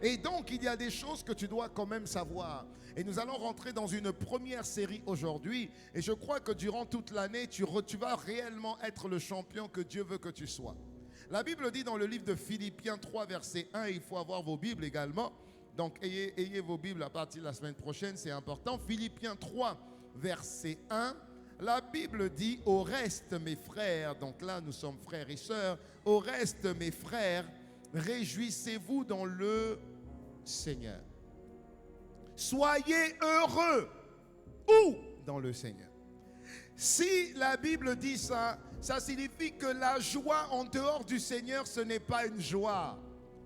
Et donc, il y a des choses que tu dois quand même savoir. Et nous allons rentrer dans une première série aujourd'hui. Et je crois que durant toute l'année, tu vas réellement être le champion que Dieu veut que tu sois. La Bible dit dans le livre de Philippiens 3, verset 1, il faut avoir vos Bibles également. Donc, ayez vos Bibles à partir de la semaine prochaine, c'est important. Philippiens 3, verset 1. La Bible dit, au reste, mes frères, donc là, nous sommes frères et sœurs, au reste, mes frères, réjouissez-vous dans le Seigneur. Soyez heureux. Où? Dans le Seigneur. Si la Bible dit ça, ça signifie que la joie en dehors du Seigneur, ce n'est pas une joie.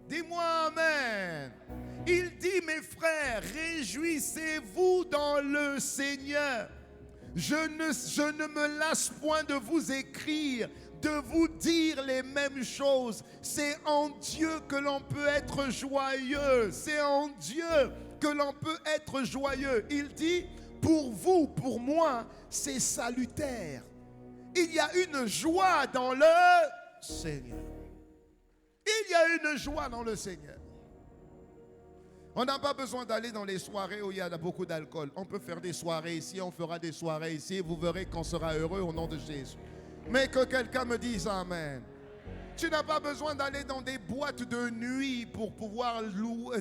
Dis-moi Amen. Il dit, mes frères, réjouissez-vous dans le Seigneur. Je ne me lasse point de vous écrire, de vous dire les mêmes choses. C'est en Dieu que l'on peut être joyeux. C'est en Dieu que l'on peut être joyeux. Il dit, pour vous, pour moi, c'est salutaire. Il y a une joie dans le Seigneur. Il y a une joie dans le Seigneur. On n'a pas besoin d'aller dans les soirées où il y a beaucoup d'alcool. On peut faire des soirées ici, on fera des soirées ici. Vous verrez qu'on sera heureux au nom de Jésus. Mais que quelqu'un me dise Amen. Tu n'as pas besoin d'aller dans des boîtes de nuit pour pouvoir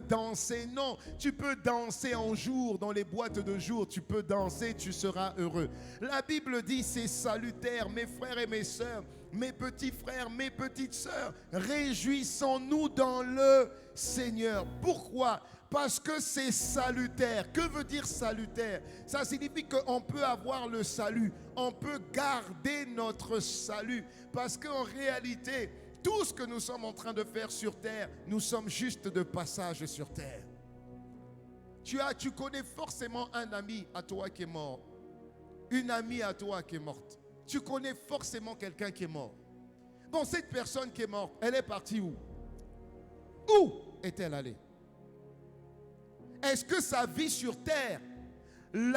danser. Non, tu peux danser en jour, dans les boîtes de jour. Tu peux danser, tu seras heureux. La Bible dit, c'est salutaire, mes frères et mes sœurs, mes petits frères, mes petites sœurs. Réjouissons-nous dans le Seigneur. Pourquoi? Parce que c'est salutaire. Que veut dire salutaire? Ça signifie qu'on peut avoir le salut. On peut garder notre salut. Parce qu'en réalité, tout ce que nous sommes en train de faire sur terre, nous sommes juste de passage sur terre. Tu connais forcément un ami à toi qui est mort. Une amie à toi qui est morte. Tu connais forcément quelqu'un qui est mort. Bon, cette personne qui est morte, elle est partie où? Où est-elle allée? Est-ce que sa vie sur terre lui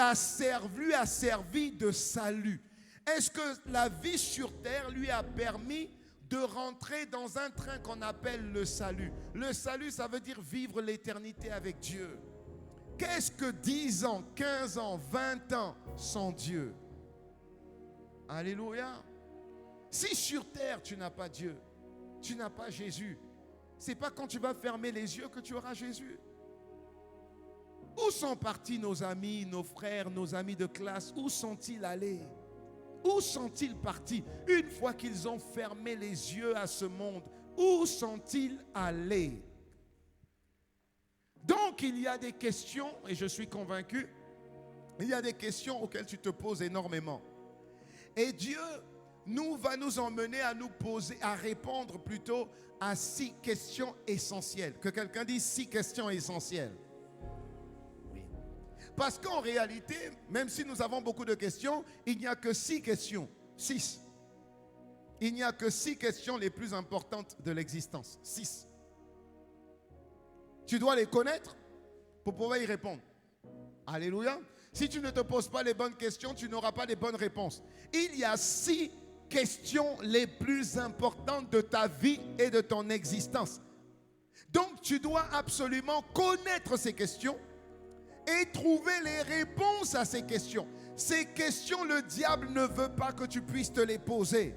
a servi de salut? Est-ce que la vie sur terre lui a permis de rentrer dans un train qu'on appelle le salut? Le salut, ça veut dire vivre l'éternité avec Dieu. Qu'est-ce que 10 ans, 15 ans, 20 ans sans Dieu? Alléluia. Si sur terre tu n'as pas Dieu, tu n'as pas Jésus, c'est pas quand tu vas fermer les yeux que tu auras Jésus. Où sont partis nos amis, nos frères, nos amis de classe? Où sont-ils allés? Où sont-ils partis? Une fois qu'ils ont fermé les yeux à ce monde, où sont-ils allés? Donc il y a des questions, et je suis convaincu, il y a des questions auxquelles tu te poses énormément. Et Dieu va nous emmener à nous poser, à répondre plutôt à 6 questions essentielles. Que quelqu'un dise 6 questions essentielles. Parce qu'en réalité, même si nous avons beaucoup de questions, il n'y a que 6 questions. 6. Il n'y a que 6 questions les plus importantes de l'existence. 6. Tu dois les connaître pour pouvoir y répondre. Alléluia. Si tu ne te poses pas les bonnes questions, tu n'auras pas les bonnes réponses. Il y a 6 questions les plus importantes de ta vie et de ton existence. Donc, tu dois absolument connaître ces questions et trouver les réponses à ces questions. Ces questions, le diable ne veut pas que tu puisses te les poser.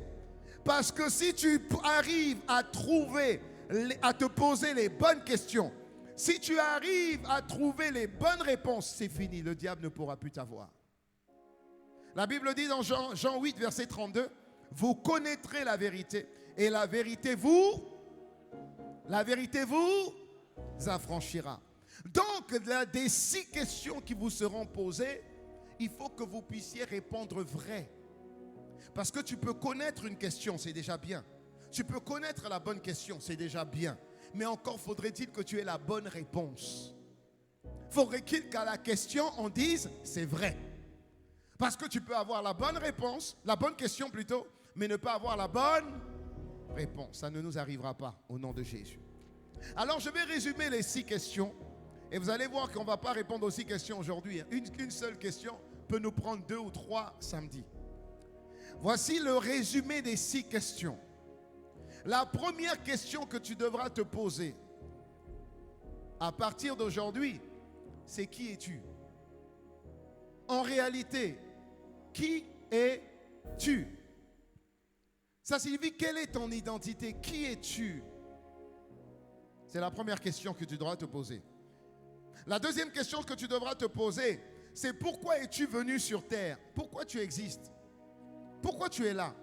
Parce que si tu arrives à te poser les bonnes questions, si tu arrives à trouver les bonnes réponses, c'est fini, le diable ne pourra plus t'avoir. La Bible dit dans Jean 8, verset 32, « Vous connaîtrez la vérité, et la vérité vous affranchira. » Donc, des 6 questions qui vous seront posées, il faut que vous puissiez répondre vrai. Parce que tu peux connaître une question, c'est déjà bien. Tu peux connaître la bonne question, c'est déjà bien. Mais encore faudrait-il que tu aies la bonne réponse. Faudrait-il qu'à la question, on dise c'est vrai. Parce que tu peux avoir la bonne réponse, la bonne question plutôt, mais ne pas avoir la bonne réponse. Ça ne nous arrivera pas au nom de Jésus. Alors je vais résumer les 6 questions. Et vous allez voir qu'on ne va pas répondre aux 6 questions aujourd'hui. Une seule question peut nous prendre 2 ou 3 samedis. Voici le résumé des 6 questions. La première question que tu devras te poser à partir d'aujourd'hui, c'est qui es-tu? En réalité, qui es-tu? Ça signifie quelle est ton identité? Qui es-tu? C'est la première question que tu devras te poser. La deuxième question que tu devras te poser, c'est pourquoi es-tu venu sur terre? Pourquoi tu existes? Pourquoi tu es là?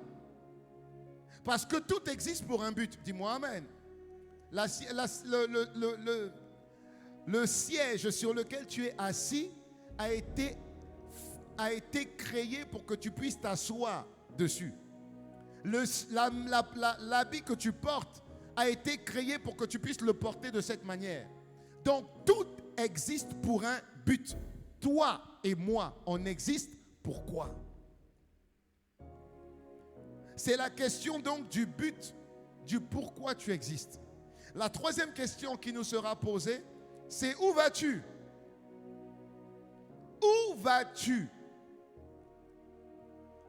Parce que tout existe pour un but. Dis-moi amen. Le siège sur lequel tu es assis a été créé pour que tu puisses t'asseoir dessus. L'habit que tu portes a été créé pour que tu puisses le porter de cette manière. Donc tout existe pour un but. Toi et moi, on existe pourquoi? C'est la question donc du but, du pourquoi tu existes. La troisième question qui nous sera posée, c'est où vas-tu? Où vas-tu?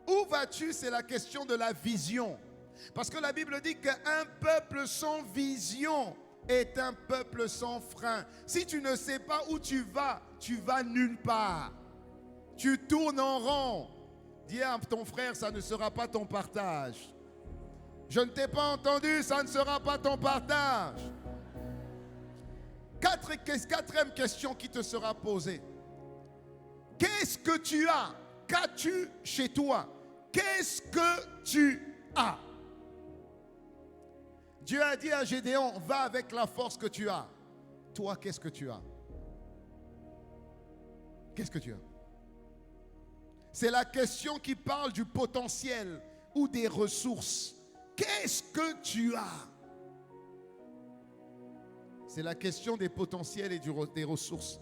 Où vas-tu? C'est la question de la vision. Parce que la Bible dit qu'un peuple sans vision est un peuple sans frein. Si tu ne sais pas où tu vas nulle part. Tu tournes en rond. Dis à ton frère, ça ne sera pas ton partage. Je ne t'ai pas entendu, ça ne sera pas ton partage. Quatrième question qui te sera posée. Qu'est-ce que tu as? Qu'as-tu chez toi? Qu'est-ce que tu as? Dieu a dit à Gédéon, va avec la force que tu as. Toi, qu'est-ce que tu as? Qu'est-ce que tu as? C'est la question qui parle du potentiel ou des ressources. Qu'est-ce que tu as? C'est la question des potentiels et des ressources.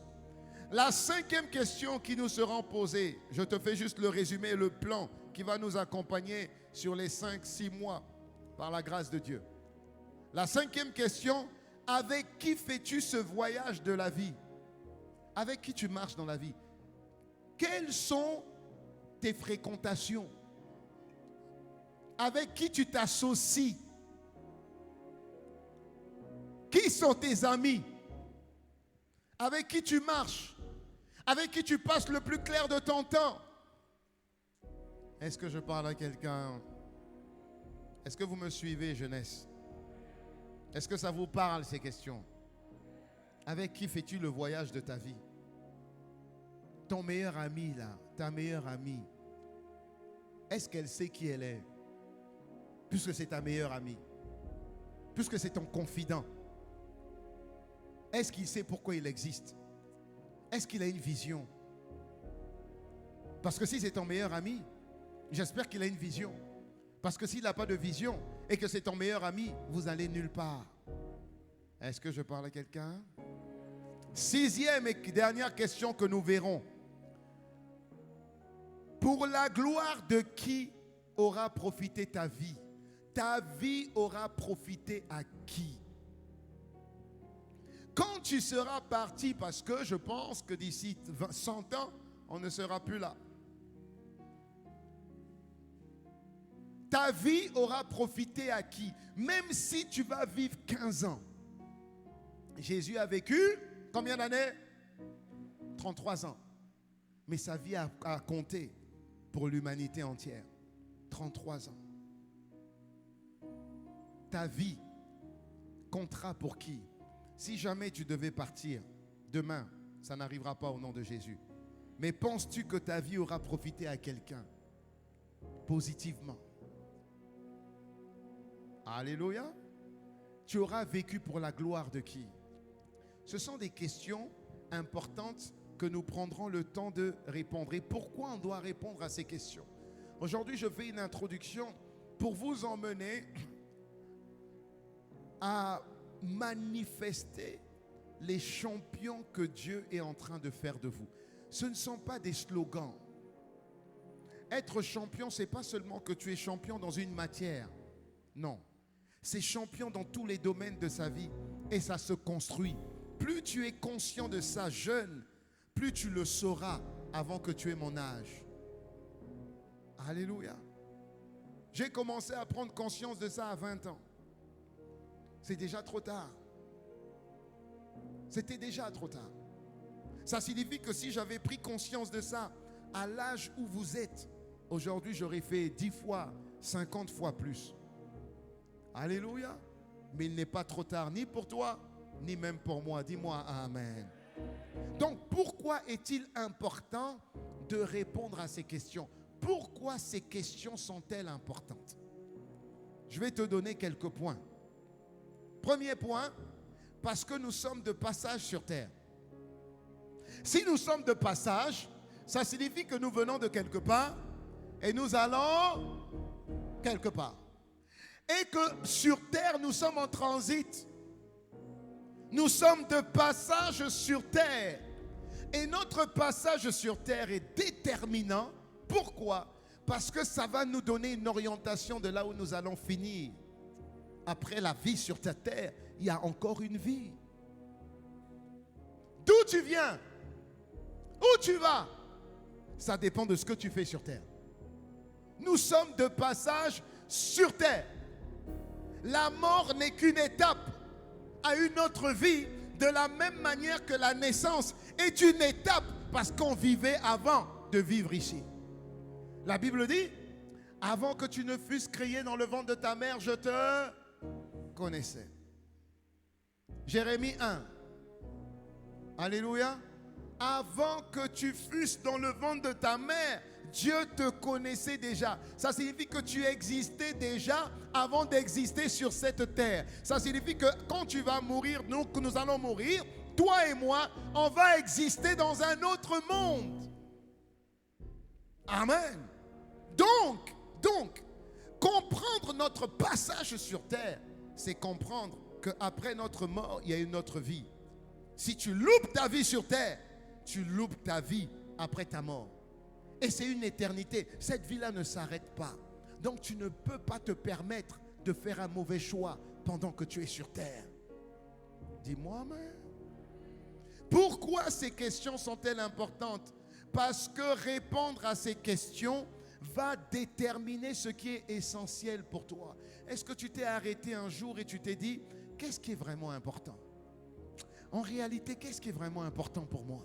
La cinquième question qui nous sera posée, je te fais juste le résumé, le plan qui va nous accompagner sur les 5-6 mois par la grâce de Dieu. La cinquième question, avec qui fais-tu ce voyage de la vie? Avec qui tu marches dans la vie? Quelles sont tes fréquentations? Avec qui tu t'associes? Qui sont tes amis? Avec qui tu marches? Avec qui tu passes le plus clair de ton temps? Est-ce que je parle à quelqu'un? Est-ce que vous me suivez, jeunesse? Est-ce que ça vous parle, ces questions? Avec qui fais-tu le voyage de ta vie? Ton meilleur ami, là, ta meilleure amie, est-ce qu'elle sait qui elle est? Puisque c'est ta meilleure amie, puisque c'est ton confident, est-ce qu'il sait pourquoi il existe? Est-ce qu'il a une vision? Parce que si c'est ton meilleur ami, j'espère qu'il a une vision. Parce que s'il n'a pas de vision et que c'est ton meilleur ami, vous allez nulle part. Est-ce que je parle à quelqu'un? Sixième et dernière question que nous verrons. Pour la gloire de qui aura profité ta vie? ta vie aura profité à qui? Quand tu seras parti, parce que je pense que d'ici 100 ans, on ne sera plus là. Ta vie aura profité à qui? Même si tu vas vivre 15 ans. Jésus a vécu combien d'années? 33 ans. Mais sa vie a compté pour l'humanité entière. 33 ans. Ta vie comptera pour qui? Si jamais tu devais partir demain, ça n'arrivera pas au nom de Jésus. Mais penses-tu que ta vie aura profité à quelqu'un positivement? Alléluia. Tu auras vécu pour la gloire de qui? Ce sont des questions importantes que nous prendrons le temps de répondre. Et pourquoi on doit répondre à ces questions? Aujourd'hui, je fais une introduction pour vous emmener à manifester les champions que Dieu est en train de faire de vous. Ce ne sont pas des slogans. Être champion, ce n'est pas seulement que tu es champion dans une matière. Non. C'est champion dans tous les domaines de sa vie. Et ça se construit. Plus tu es conscient de ça jeune, plus tu le sauras avant que tu aies mon âge. Alléluia. J'ai commencé à prendre conscience de ça à 20 ans. C'est déjà trop tard. C'était déjà trop tard. Ça signifie que si j'avais pris conscience de ça à l'âge où vous êtes, aujourd'hui j'aurais fait 10 fois, 50 fois plus. Alléluia. Mais il n'est pas trop tard ni pour toi, ni même pour moi. Dis-moi Amen. Donc pourquoi est-il important de répondre à ces questions? Pourquoi ces questions sont-elles importantes? Je vais te donner quelques points. Premier point, parce que nous sommes de passage sur terre. Si nous sommes de passage, ça signifie que nous venons de quelque part et nous allons quelque part. Et que sur terre, nous sommes en transit. Nous sommes de passage sur terre. Et notre passage sur terre est déterminant. Pourquoi? Parce que ça va nous donner une orientation de là où nous allons finir. Après la vie sur ta terre, il y a encore une vie. D'où tu viens, où tu vas, ça dépend de ce que tu fais sur terre. Nous sommes de passage sur terre. La mort n'est qu'une étape à une autre vie, de la même manière que la naissance est une étape parce qu'on vivait avant de vivre ici. La Bible dit, avant que tu ne fusses créé dans le ventre de ta mère, je te connaissais. Jérémie 1. Alléluia. Avant que tu fusses dans le ventre de ta mère, Dieu te connaissait déjà. Ça signifie que tu existais déjà avant d'exister sur cette terre. Ça signifie que quand tu vas mourir, nous allons mourir, toi et moi, on va exister dans un autre monde. Amen. Donc, comprendre notre passage sur terre, c'est comprendre qu'après notre mort, il y a une autre vie. Si tu loupes ta vie sur terre, tu loupes ta vie après ta mort. Et c'est une éternité. Cette vie-là ne s'arrête pas. Donc tu ne peux pas te permettre de faire un mauvais choix pendant que tu es sur terre. Dis-moi, amen. Pourquoi ces questions sont-elles importantes? Parce que répondre à ces questions va déterminer ce qui est essentiel pour toi. Est-ce que tu t'es arrêté un jour et tu t'es dit, qu'est-ce qui est vraiment important? En réalité, qu'est-ce qui est vraiment important pour moi?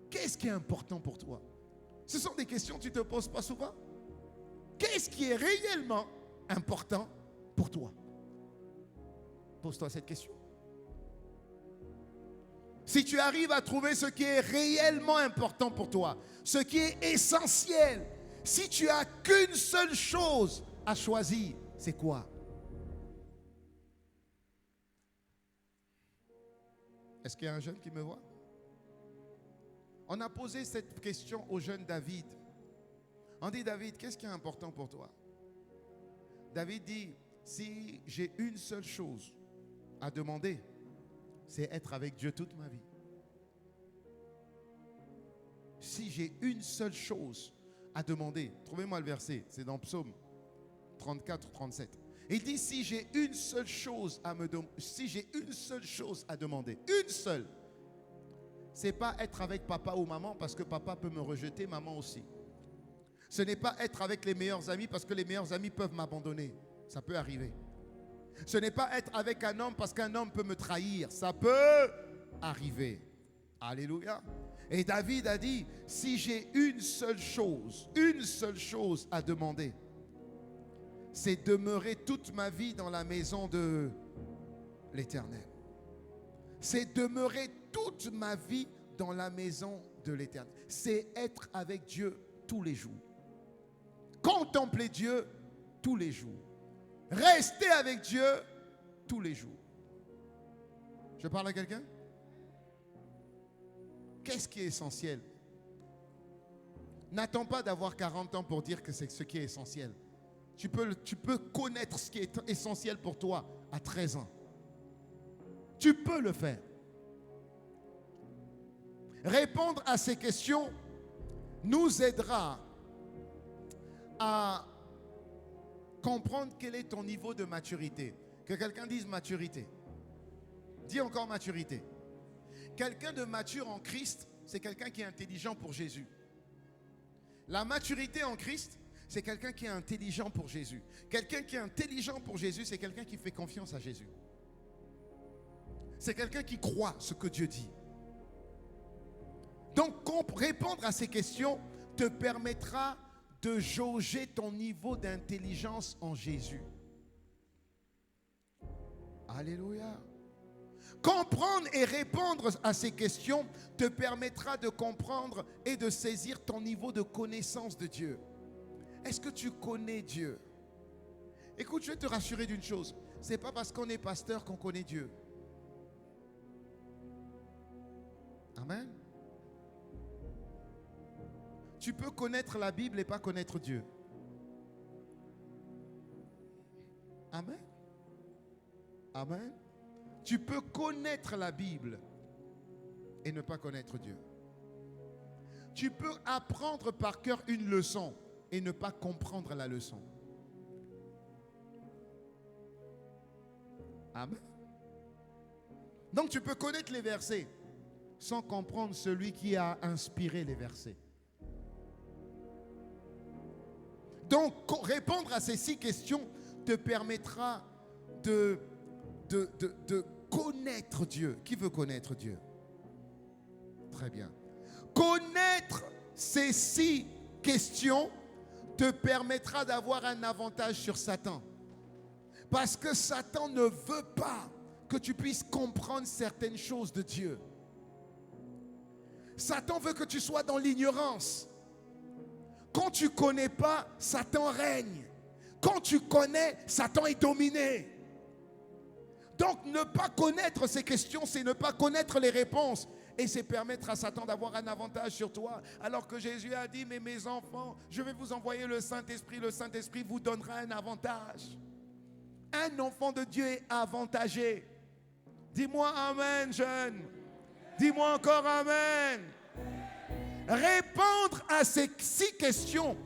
Qu'est-ce qui est important pour toi? Ce sont des questions que tu ne te poses pas souvent. Qu'est-ce qui est réellement important pour toi? Pose-toi cette question. Si tu arrives à trouver ce qui est réellement important pour toi, ce qui est essentiel, si tu as qu'une seule chose à choisir, c'est quoi? Est-ce qu'il y a un jeune qui me voit? On a posé cette question au jeune David. On dit, David, qu'est-ce qui est important pour toi? David dit, si j'ai une seule chose à demander, c'est être avec Dieu toute ma vie. Si j'ai une seule chose à demander, trouvez-moi le verset, c'est dans Psaume 34 ou 37. Il dit, si j'ai une seule chose à demander, une seule, c'est pas être avec papa ou maman parce que papa peut me rejeter, maman aussi. Ce n'est pas être avec les meilleurs amis parce que les meilleurs amis peuvent m'abandonner. Ça peut arriver. Ce n'est pas être avec un homme parce qu'un homme peut me trahir. Ça peut arriver. Alléluia. Et David a dit, si j'ai une seule chose à demander, c'est demeurer toute ma vie dans la maison de l'Éternel. C'est demeurer toute ma vie dans la maison de l'Éternel. C'est être avec Dieu tous les jours. Contempler Dieu tous les jours. Rester avec Dieu tous les jours. Je parle à quelqu'un? Qu'est-ce qui est essentiel? N'attends pas d'avoir 40 ans pour dire que c'est ce qui est essentiel. Tu peux connaître ce qui est essentiel pour toi à 13 ans. Tu peux le faire. Répondre à ces questions nous aidera à comprendre quel est ton niveau de maturité. Que quelqu'un dise maturité. Dis encore maturité. Quelqu'un de mature en Christ, c'est quelqu'un qui est intelligent pour Jésus. La maturité en Christ, c'est quelqu'un qui est intelligent pour Jésus. Quelqu'un qui est intelligent pour Jésus, c'est quelqu'un qui fait confiance à Jésus. C'est quelqu'un qui croit ce que Dieu dit. Donc, répondre à ces questions te permettra de jauger ton niveau d'intelligence en Jésus. Alléluia. Comprendre et répondre à ces questions te permettra de comprendre et de saisir ton niveau de connaissance de Dieu. Est-ce que tu connais Dieu? Écoute, je vais te rassurer d'une chose. Ce n'est pas parce qu'on est pasteur qu'on connaît Dieu. Amen. Tu peux connaître la Bible et pas connaître Dieu. Amen. Amen. Tu peux connaître la Bible et ne pas connaître Dieu. Tu peux apprendre par cœur une leçon et ne pas comprendre la leçon. Amen. Donc tu peux connaître les versets sans comprendre celui qui a inspiré les versets. Donc répondre à ces 6 questions te permettra de connaître Dieu. Qui veut connaître Dieu? Très bien. Connaître ces 6 questions te permettra d'avoir un avantage sur Satan. Parce que Satan ne veut pas que tu puisses comprendre certaines choses de Dieu. Satan veut que tu sois dans l'ignorance. Quand tu ne connais pas, Satan règne. Quand tu connais, Satan est dominé. Donc ne pas connaître ces questions, c'est ne pas connaître les réponses. Et c'est permettre à Satan d'avoir un avantage sur toi. Alors que Jésus a dit, mais mes enfants, je vais vous envoyer le Saint-Esprit. Le Saint-Esprit vous donnera un avantage. Un enfant de Dieu est avantagé. Dis-moi amen, jeune. Dis-moi encore amen. Répondre à ces 6 questions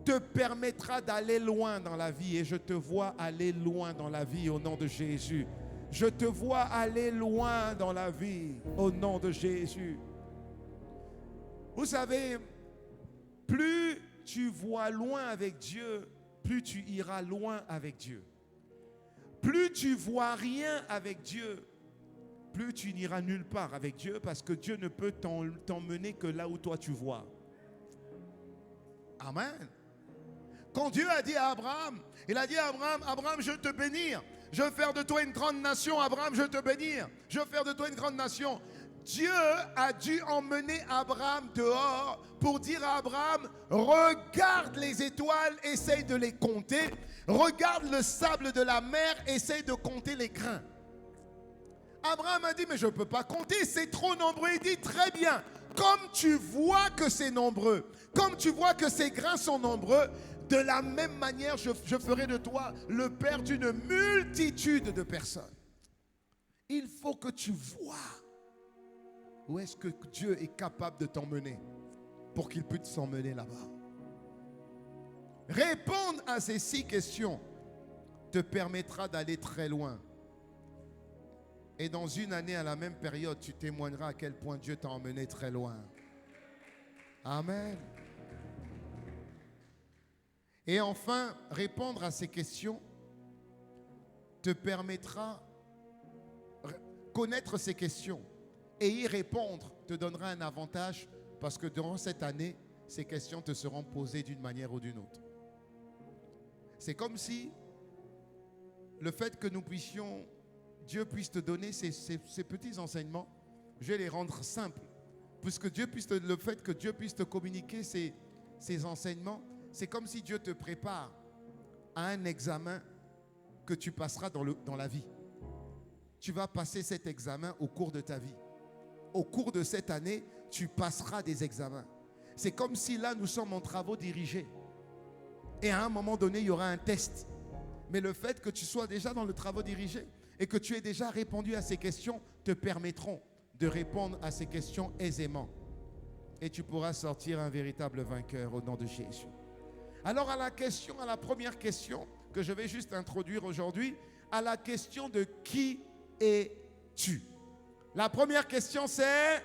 te permettra d'aller loin dans la vie. Et je te vois aller loin dans la vie au nom de Jésus. Je te vois aller loin dans la vie au nom de Jésus. Vous savez, plus tu vois loin avec Dieu, plus tu iras loin avec Dieu. Plus tu vois rien avec Dieu, plus tu n'iras nulle part avec Dieu, parce que Dieu ne peut t'emmener que là où toi tu vois. Amen. Quand Dieu a dit à Abraham, il a dit à Abraham, Abraham, je vais te bénir. Je vais faire de toi une grande nation. Abraham, je vais te bénir. Je vais faire de toi une grande nation. Dieu a dû emmener Abraham dehors pour dire à Abraham, regarde les étoiles, essaye de les compter. Regarde le sable de la mer, essaye de compter les grains. Abraham a dit, mais je ne peux pas compter, c'est trop nombreux. Il dit, très bien, comme tu vois que c'est nombreux, comme tu vois que ces grains sont nombreux, de la même manière, je ferai de toi le père d'une multitude de personnes. Il faut que tu vois où est-ce que Dieu est capable de t'emmener pour qu'il puisse s'emmener là-bas. Répondre à ces 6 questions te permettra d'aller très loin. Et dans une année, à la même période, tu témoigneras à quel point Dieu t'a emmené très loin. Amen. Et enfin, répondre à ces questions te permettra, connaître ces questions et y répondre te donnera un avantage parce que durant cette année, ces questions te seront posées d'une manière ou d'une autre. C'est comme si le fait que nous puissions, Dieu puisse te donner ces petits enseignements, je vais les rendre simples. Puisque le fait que Dieu puisse te communiquer ces enseignements, c'est comme si Dieu te prépare à un examen que tu passeras dans la vie. Tu vas passer cet examen au cours de ta vie. Au cours de cette année, tu passeras des examens. C'est comme si là, nous sommes en travaux dirigés. Et à un moment donné, il y aura un test. Mais le fait que tu sois déjà dans le travaux dirigé et que tu aies déjà répondu à ces questions te permettront de répondre à ces questions aisément. Et tu pourras sortir un véritable vainqueur au nom de Jésus. Alors à la première question que je vais juste introduire aujourd'hui, à la question de qui es-tu? La première question c'est...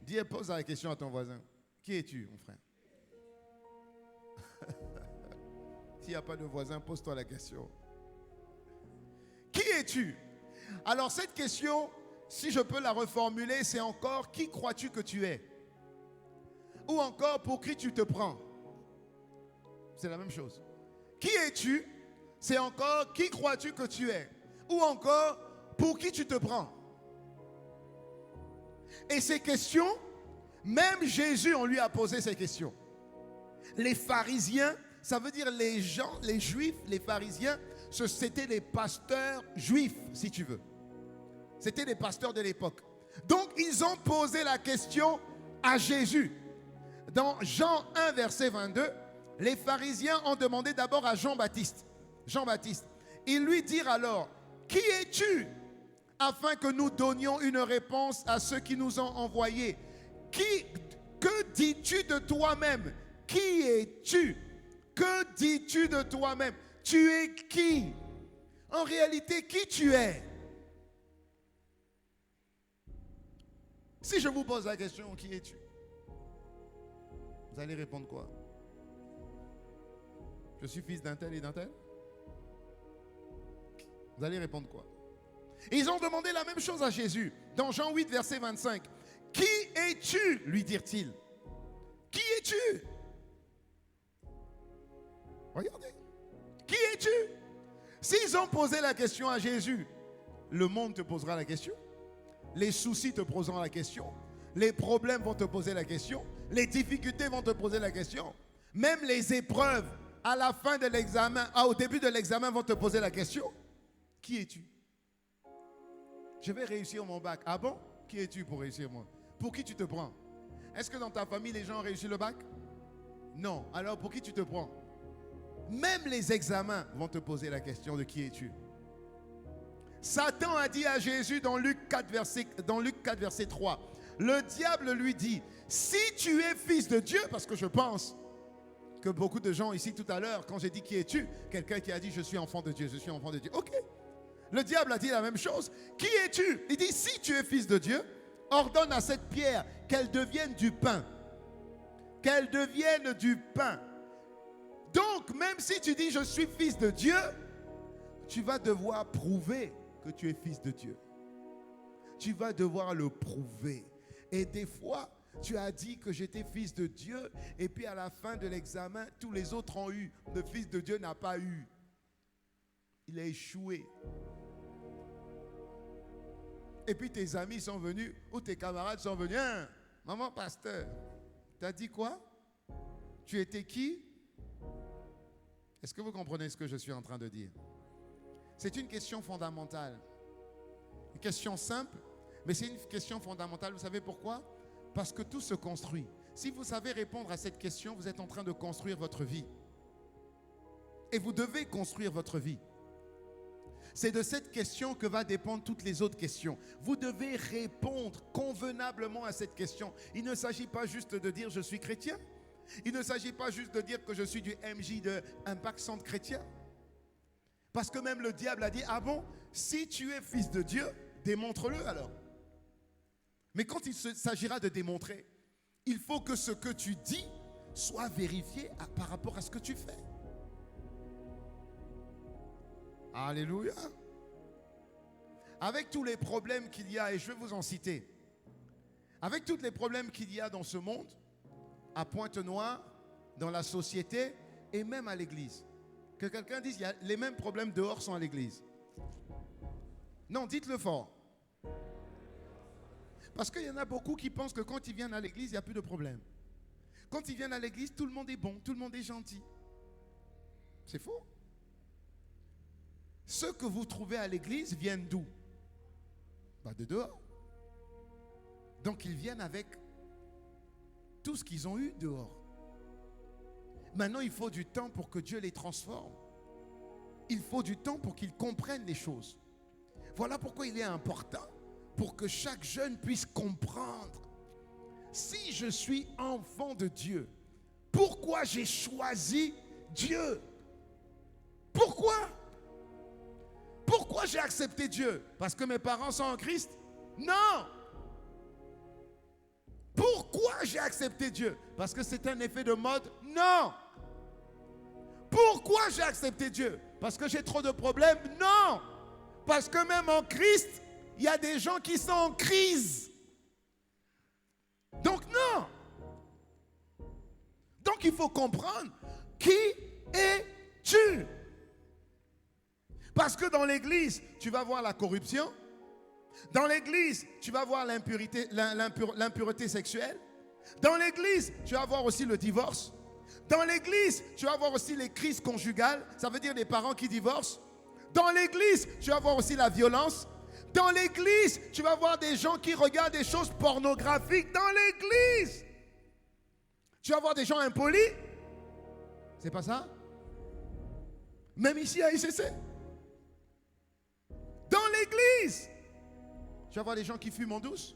Dis, pose la question à ton voisin. Qui es-tu, mon frère? S'il n'y a pas de voisin, pose-toi la question. Qui es-tu? Alors cette question, si je peux la reformuler, c'est encore qui crois-tu que tu es? Ou encore pour qui tu te prends? C'est la même chose. Qui es-tu? C'est encore qui crois-tu que tu es? Ou encore pour qui tu te prends? Et ces questions, même Jésus, on lui a posé ces questions. Les pharisiens, ça veut dire les gens, les juifs, les pharisiens, c'était les pasteurs juifs, si tu veux. C'était les pasteurs de l'époque. Donc, ils ont posé la question à Jésus. Dans Jean 1, verset 22, les pharisiens ont demandé d'abord à Jean-Baptiste. Ils lui dirent alors, qui es-tu? Afin que nous donnions une réponse à ceux qui nous ont envoyés. Que dis-tu de toi-même? Qui es-tu? Que dis-tu de toi-même? Tu es qui? En réalité, qui tu es? Si je vous pose la question, qui es-tu? Vous allez répondre quoi? Je suis fils d'un tel et d'un tel? Vous allez répondre quoi? Ils ont demandé la même chose à Jésus. Dans Jean 8, verset 25. Qui es-tu? Lui dirent-ils. Qui es-tu? Regardez. Qui es-tu? S'ils ont posé la question à Jésus, le monde te posera la question. Les soucis te poseront la question. Les problèmes vont te poser la question. Les difficultés vont te poser la question. Même les épreuves, à la fin de l'examen, au début de l'examen, vont te poser la question. Qui es-tu? Je vais réussir mon bac. Ah bon? Qui es-tu pour réussir moi? Pour qui tu te prends? Est-ce que dans ta famille, les gens ont réussi le bac? Non. Alors pour qui tu te prends? Même les examens vont te poser la question de qui es-tu. Satan a dit à Jésus dans Luc 4, verset 3, le diable lui dit, si tu es fils de Dieu, parce que je pense que beaucoup de gens ici tout à l'heure, quand j'ai dit qui es-tu, quelqu'un qui a dit je suis enfant de Dieu, je suis enfant de Dieu. Ok. Le diable a dit la même chose. Qui es-tu? Il dit si tu es fils de Dieu, ordonne à cette pierre qu'elle devienne du pain. Qu'elle devienne du pain. Donc, même si tu dis je suis fils de Dieu, tu vas devoir prouver que tu es fils de Dieu. Tu vas devoir le prouver. Et des fois, tu as dit que j'étais fils de Dieu, et puis à la fin de l'examen, tous les autres ont eu. Le fils de Dieu n'a pas eu. Il a échoué. Et puis tes amis sont venus, ou tes camarades sont venus. Hein, maman pasteur, t'as dit quoi? Tu étais qui? Est-ce que vous comprenez ce que je suis en train de dire? C'est une question fondamentale. Une question simple, mais c'est une question fondamentale. Vous savez pourquoi? Parce que tout se construit. Si vous savez répondre à cette question, vous êtes en train de construire votre vie. Et vous devez construire votre vie. C'est de cette question que va dépendre toutes les autres questions. Vous devez répondre convenablement à cette question. Il ne s'agit pas juste de dire je suis chrétien. Il ne s'agit pas juste de dire que je suis du MJ de Impact Centre Chrétien. Parce que même le diable a dit, ah bon, si tu es fils de Dieu, démontre-le alors. Mais quand il s'agira de démontrer, il faut que ce que tu dis soit vérifié par rapport à ce que tu fais. Alléluia. Avec tous les problèmes qu'il y a, et je vais vous en citer, avec tous les problèmes qu'il y a dans ce monde, à Pointe-Noire, dans la société et même à l'église. Que quelqu'un dise, il y a les mêmes problèmes dehors sont à l'église. Non, dites-le fort. Parce qu'il y en a beaucoup qui pensent que quand ils viennent à l'église, il n'y a plus de problème. Quand ils viennent à l'église, tout le monde est bon, tout le monde est gentil. C'est faux. Ceux que vous trouvez à l'église viennent d'où? De dehors. Donc ils viennent avec tout ce qu'ils ont eu dehors. Maintenant, il faut du temps pour que Dieu les transforme. Il faut du temps pour qu'ils comprennent les choses. Voilà pourquoi il est important pour que chaque jeune puisse comprendre. Si je suis enfant de Dieu, pourquoi j'ai choisi Dieu? Pourquoi? Pourquoi j'ai accepté Dieu? Parce que mes parents sont en Christ? Non! Pourquoi j'ai accepté Dieu? Parce que c'est un effet de mode? Non! Pourquoi j'ai accepté Dieu? Parce que j'ai trop de problèmes? Non! Parce que même en Christ, il y a des gens qui sont en crise. Donc non! Donc il faut comprendre qui es-tu? Parce que dans l'église, tu vas voir la corruption. Dans l'église, tu vas voir l'impureté sexuelle. Dans l'église, tu vas voir aussi le divorce. Dans l'église, tu vas voir aussi les crises conjugales. Ça veut dire des parents qui divorcent. Dans l'église, tu vas voir aussi la violence. Dans l'église, tu vas voir des gens qui regardent des choses pornographiques. Dans l'église, tu vas voir des gens impolis. C'est pas ça? Même ici à ICC. Dans l'église, tu vas voir les gens qui fument en douce.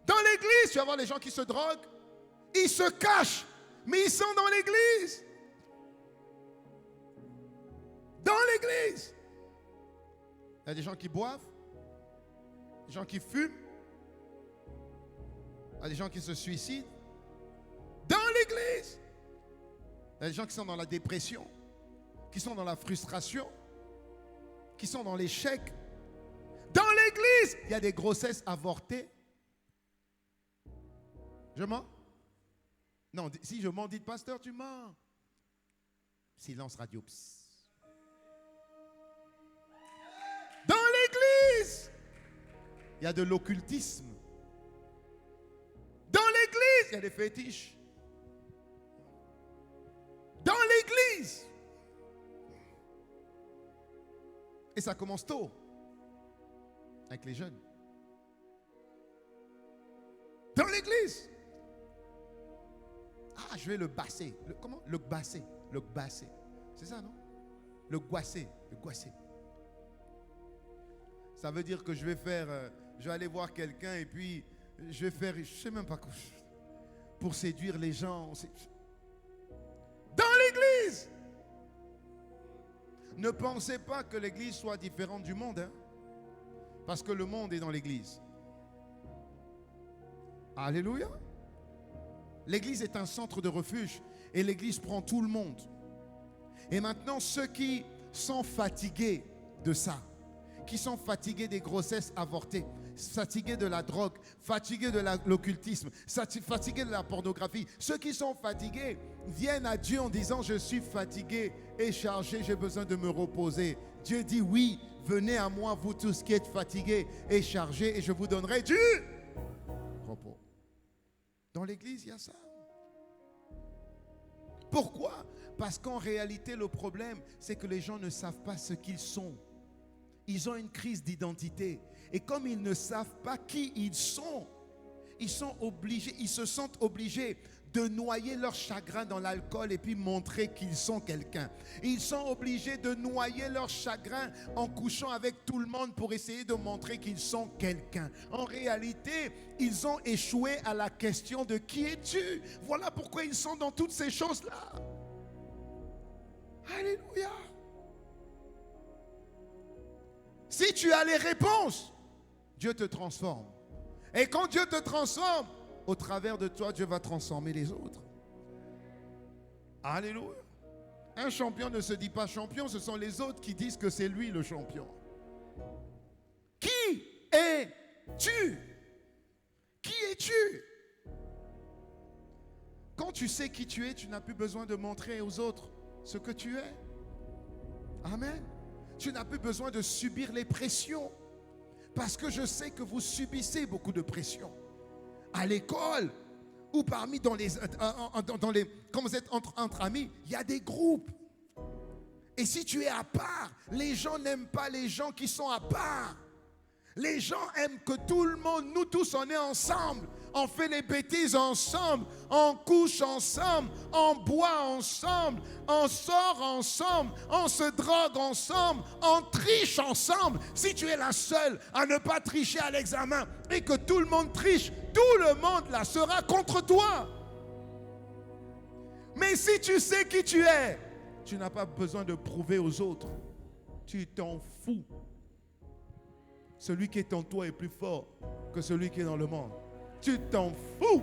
Dans l'église, tu vas voir les gens qui se droguent. Ils se cachent, mais ils sont dans l'église. Dans l'église. Il y a des gens qui boivent, des gens qui fument, il y a des gens qui se suicident. Dans l'église. Il y a des gens qui sont dans la dépression, qui sont dans la frustration, qui sont dans l'échec. Dans l'église, il y a des grossesses avortées. Je mens? Non, si je mens, dites pasteur, tu mens. Silence radio. Psst. Dans l'église, il y a de l'occultisme. Dans l'église, il y a des fétiches. Dans l'église. Et ça commence tôt. Avec les jeunes. Dans l'église. Ah, je vais le basser. Comment? Le basser. Le basser. C'est ça, non? Le guasser. Le guasser. Ça veut dire que je vais aller voir quelqu'un et puis je vais faire, je ne sais même pas quoi, pour séduire les gens. Dans l'église. Ne pensez pas que l'église soit différente du monde, hein? Parce que le monde est dans l'église. Alléluia. L'église est un centre de refuge et l'église prend tout le monde. Et maintenant, ceux qui sont fatigués de ça, qui sont fatigués des grossesses avortées, fatigués de la drogue, fatigués de l'occultisme, fatigués de la pornographie, ceux qui sont fatigués viennent à Dieu en disant: je suis fatigué et chargé, j'ai besoin de me reposer. Dieu dit: oui, venez à moi, vous tous qui êtes fatigués et chargés, et je vous donnerai du repos. Dans l'église, il y a ça. Pourquoi? Parce qu'en réalité, le problème, c'est que les gens ne savent pas ce qu'ils sont. Ils ont une crise d'identité. Et comme ils ne savent pas qui ils sont obligés, ils se sentent obligés de noyer leur chagrin dans l'alcool et puis montrer qu'ils sont quelqu'un. Ils sont obligés de noyer leur chagrin en couchant avec tout le monde pour essayer de montrer qu'ils sont quelqu'un. En réalité, ils ont échoué à la question de qui es-tu? Voilà pourquoi ils sont dans toutes ces choses-là. Alléluia. Si tu as les réponses, Dieu te transforme. Et quand Dieu te transforme, au travers de toi, Dieu va transformer les autres. Alléluia. Un champion ne se dit pas champion, ce sont les autres qui disent que c'est lui le champion. Qui es-tu? Qui es-tu? Quand tu sais qui tu es, tu n'as plus besoin de montrer aux autres ce que tu es. Amen. Tu n'as plus besoin de subir les pressions. Parce que je sais que vous subissez beaucoup de pressions. À l'école ou parmi quand vous êtes entre amis, il y a des groupes. Et si tu es à part, les gens n'aiment pas les gens qui sont à part. Les gens aiment que tout le monde, nous tous, on est ensemble. On fait les bêtises ensemble, on couche ensemble, on boit ensemble, on sort ensemble, on se drogue ensemble, on triche ensemble. Si tu es la seule à ne pas tricher à l'examen et que tout le monde triche, tout le monde là sera contre toi. Mais si tu sais qui tu es, tu n'as pas besoin de prouver aux autres. Tu t'en fous. Celui qui est en toi est plus fort que celui qui est dans le monde. Tu t'en fous.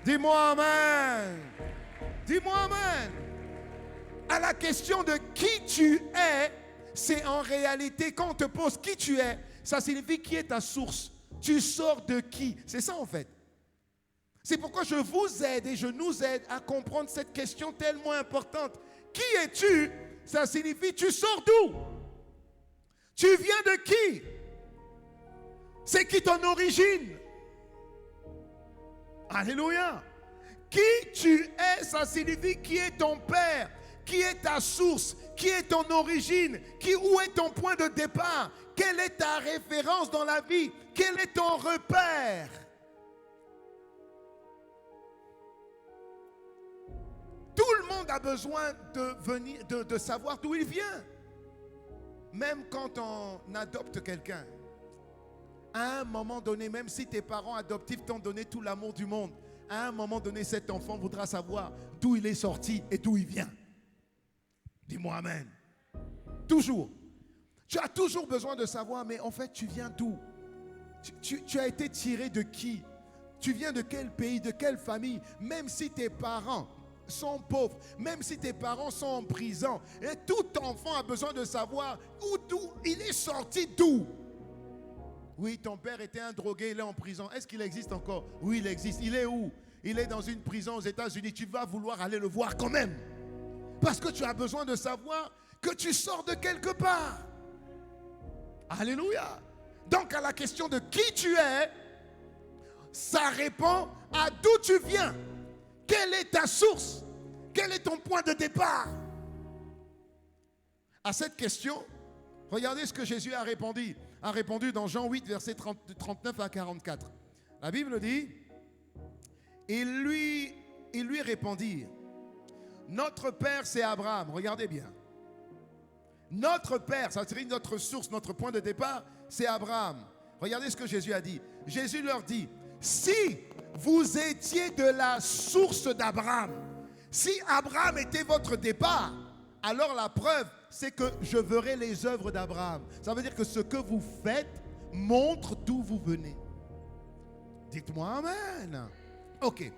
Dis-moi amen. Dis-moi amen. À la question de qui tu es, c'est en réalité, quand on te pose qui tu es, ça signifie qui est ta source. Tu sors de qui? C'est ça en fait. C'est pourquoi je vous aide et je nous aide à comprendre cette question tellement importante. Qui es-tu? Ça signifie tu sors d'où? Tu viens de qui? C'est qui ton origine? Alléluia. Qui tu es, ça signifie qui est ton père, qui est ta source, qui est ton origine, où est ton point de départ, quelle est ta référence dans la vie, quel est ton repère. Tout le monde a besoin de savoir d'où il vient. Même quand on adopte quelqu'un, à un moment donné, même si tes parents adoptifs t'ont donné tout l'amour du monde, à un moment donné, cet enfant voudra savoir d'où il est sorti et d'où il vient. Dis-moi amen. Toujours. Tu as toujours besoin de savoir, mais en fait, tu viens d'où? Tu as été tiré de qui? Tu viens de quel pays, de quelle famille? Même si tes parents sont pauvres, même si tes parents sont en prison, et tout enfant a besoin de savoir d'où il est sorti, d'où. Oui, ton père était un drogué, il est en prison. Est-ce qu'il existe encore? Oui, il existe. Il est où? Il est dans une prison aux États-Unis. Tu vas vouloir aller le voir quand même. Parce que tu as besoin de savoir que tu sors de quelque part. Alléluia. Donc à la question de qui tu es, ça répond à d'où tu viens. Quelle est ta source? Quel est ton point de départ? À cette question, regardez ce que Jésus a répondu dans Jean 8, versets 39 à 44. La Bible dit, il lui répondit, notre père c'est Abraham. Regardez bien. Notre père, ça veut dire notre source, notre point de départ, c'est Abraham. Regardez ce que Jésus a dit. Jésus leur dit, si vous étiez de la source d'Abraham, si Abraham était votre départ, alors la preuve, c'est que je verrai les œuvres d'Abraham. Ça veut dire que ce que vous faites montre d'où vous venez. Dites-moi amen. Ok.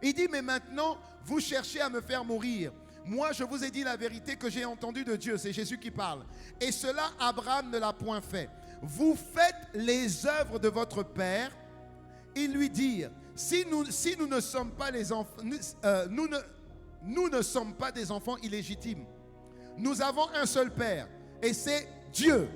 Il dit, mais maintenant, vous cherchez à me faire mourir. Moi, je vous ai dit la vérité que j'ai entendue de Dieu. C'est Jésus qui parle. Et cela, Abraham ne l'a point fait. Vous faites les œuvres de votre père. Ils lui dirent, si nous ne sommes pas les enfants, nous ne sommes pas des enfants illégitimes. Nous avons un seul père et c'est Dieu.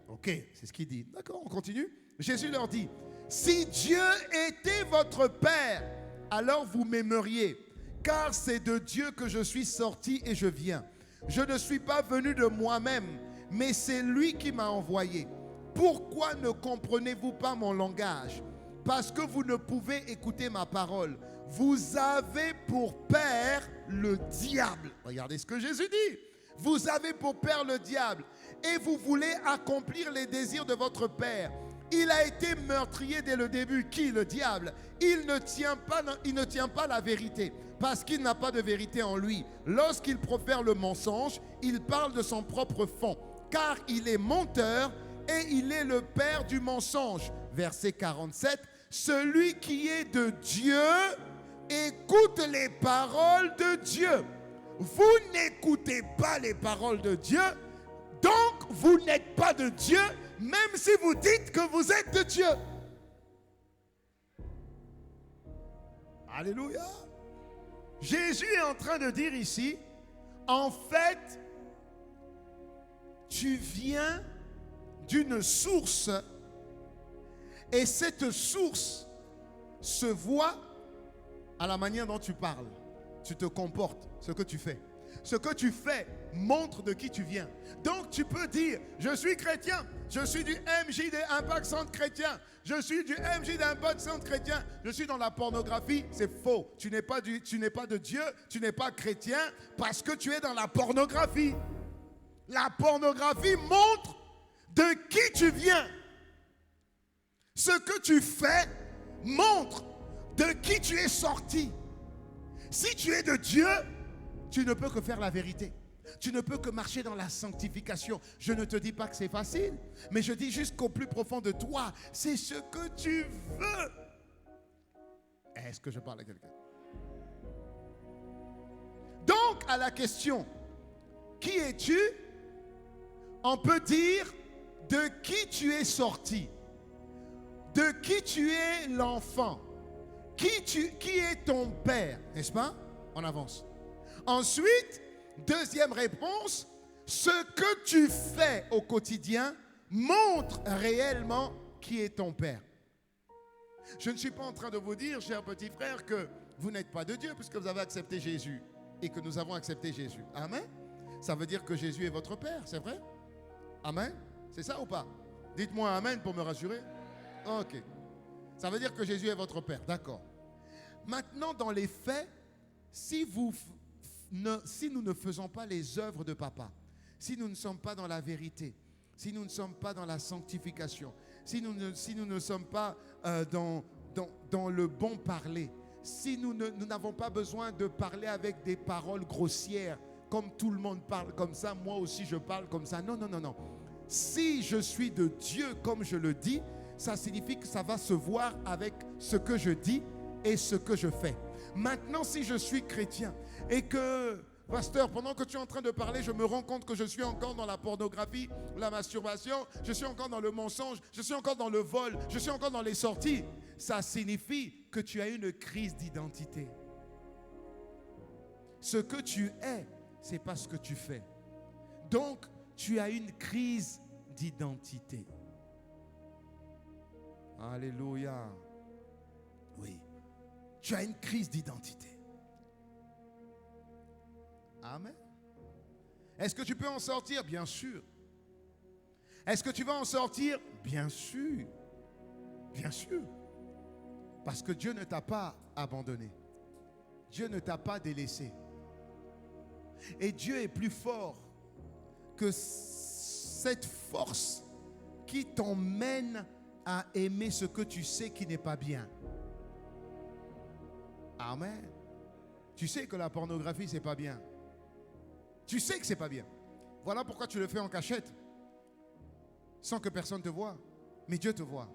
Ok, c'est ce qu'il dit. D'accord, on continue. Jésus leur dit, si Dieu était votre père, alors vous m'aimeriez, car c'est de Dieu que je suis sorti et je viens. Je ne suis pas venu de moi-même, mais c'est lui qui m'a envoyé. Pourquoi ne comprenez-vous pas mon langage? Parce que vous ne pouvez écouter ma parole. vous avez pour père le diable. Regardez ce que Jésus dit. Vous avez pour père le diable et vous voulez accomplir les désirs de votre père. Il a été meurtrier dès le début. Qui? Le diable. Il ne tient pas la vérité parce qu'il n'a pas de vérité en lui. Lorsqu'il profère le mensonge, il parle de son propre fond, car il est menteur et il est le père du mensonge. Verset 47. Celui qui est de Dieu écoute les paroles de Dieu. Vous n'écoutez pas les paroles de Dieu, donc vous n'êtes pas de Dieu, même si vous dites que vous êtes de Dieu. Alléluia. Jésus est en train de dire ici, en fait, tu viens d'une source et cette source se voit à la manière dont tu parles, tu te comportes, ce que tu fais. Ce que tu fais montre de qui tu viens. Donc tu peux dire, je suis chrétien, je suis du MJ d'Impact Centre Chrétien, je suis du MJ d'Impact Centre Chrétien, je suis dans la pornographie. C'est faux. Tu n'es pas de Dieu, tu n'es pas chrétien parce que tu es dans la pornographie. La pornographie montre de qui tu viens. Ce que tu fais montre de qui tu es sorti. Si tu es de Dieu, tu ne peux que faire la vérité. Tu ne peux que marcher dans la sanctification. Je ne te dis pas que c'est facile, mais je dis jusqu'au plus profond de toi, c'est ce que tu veux. Est-ce que je parle à quelqu'un? Donc, à la question, qui es-tu? On peut dire de qui tu es sorti, de qui tu es l'enfant. Qui est ton père, n'est-ce pas? On avance. Ensuite, deuxième réponse, ce que tu fais au quotidien montre réellement qui est ton père. Je ne suis pas en train de vous dire, chers petits frères, que vous n'êtes pas de Dieu puisque vous avez accepté Jésus et que nous avons accepté Jésus. Amen. Ça veut dire que Jésus est votre père, c'est vrai? Amen. C'est ça ou pas? Dites-moi amen pour me rassurer. Ok. Ça veut dire que Jésus est votre père, d'accord. Maintenant, dans les faits, si nous ne faisons pas les œuvres de papa, si nous ne sommes pas dans la vérité, si nous ne sommes pas dans la sanctification, si nous ne sommes pas dans le bon parler, si nous n'avons pas besoin de parler avec des paroles grossières, comme tout le monde parle comme ça, moi aussi je parle comme ça. Non, non, non, non. Si je suis de Dieu comme je le dis, ça signifie que ça va se voir avec ce que je dis et ce que je fais. Maintenant, si je suis chrétien et que, pasteur, pendant que tu es en train de parler, je me rends compte que je suis encore dans la pornographie, la masturbation, je suis encore dans le mensonge, je suis encore dans le vol, je suis encore dans les sorties, ça signifie que tu as une crise d'identité. Ce que tu es, c'est pas ce que tu fais. Donc, tu as une crise d'identité. Alléluia. Oui. Tu as une crise d'identité. Amen. Est-ce que tu peux en sortir? Bien sûr. Est-ce que tu vas en sortir? Bien sûr. Bien sûr. Parce que Dieu ne t'a pas abandonné. Dieu ne t'a pas délaissé. Et Dieu est plus fort que cette force qui t'emmène à aimer ce que tu sais qui n'est pas bien. Amen. Tu sais que la pornographie, c'est pas bien. Tu sais que c'est pas bien. Voilà pourquoi tu le fais en cachette. Sans que personne te voie. Mais Dieu te voit.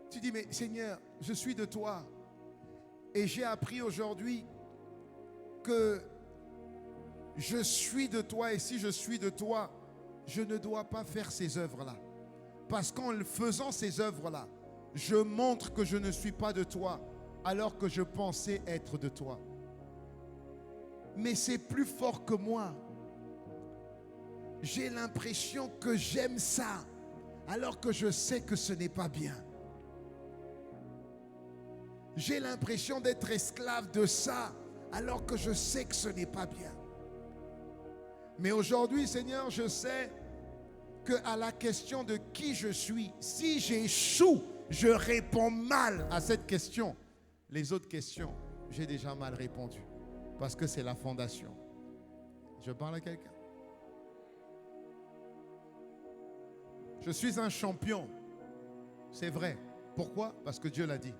Tu dis, mais Seigneur, je suis de toi. Et j'ai appris aujourd'hui que je suis de toi. Et si je suis de toi, je ne dois pas faire ces œuvres-là. Parce qu'en faisant ces œuvres-là, je montre que je ne suis pas de toi, alors que je pensais être de toi. Mais c'est plus fort que moi. J'ai l'impression que j'aime ça, alors que je sais que ce n'est pas bien. J'ai l'impression d'être esclave de ça, alors que je sais que ce n'est pas bien. Mais aujourd'hui, Seigneur, je sais qu'à la question de qui je suis, si j'échoue, je réponds mal à cette question. Les autres questions, j'ai déjà mal répondu. Parce que c'est la fondation. Je parle à quelqu'un. Je suis un champion. C'est vrai. Pourquoi? Parce que Dieu l'a dit.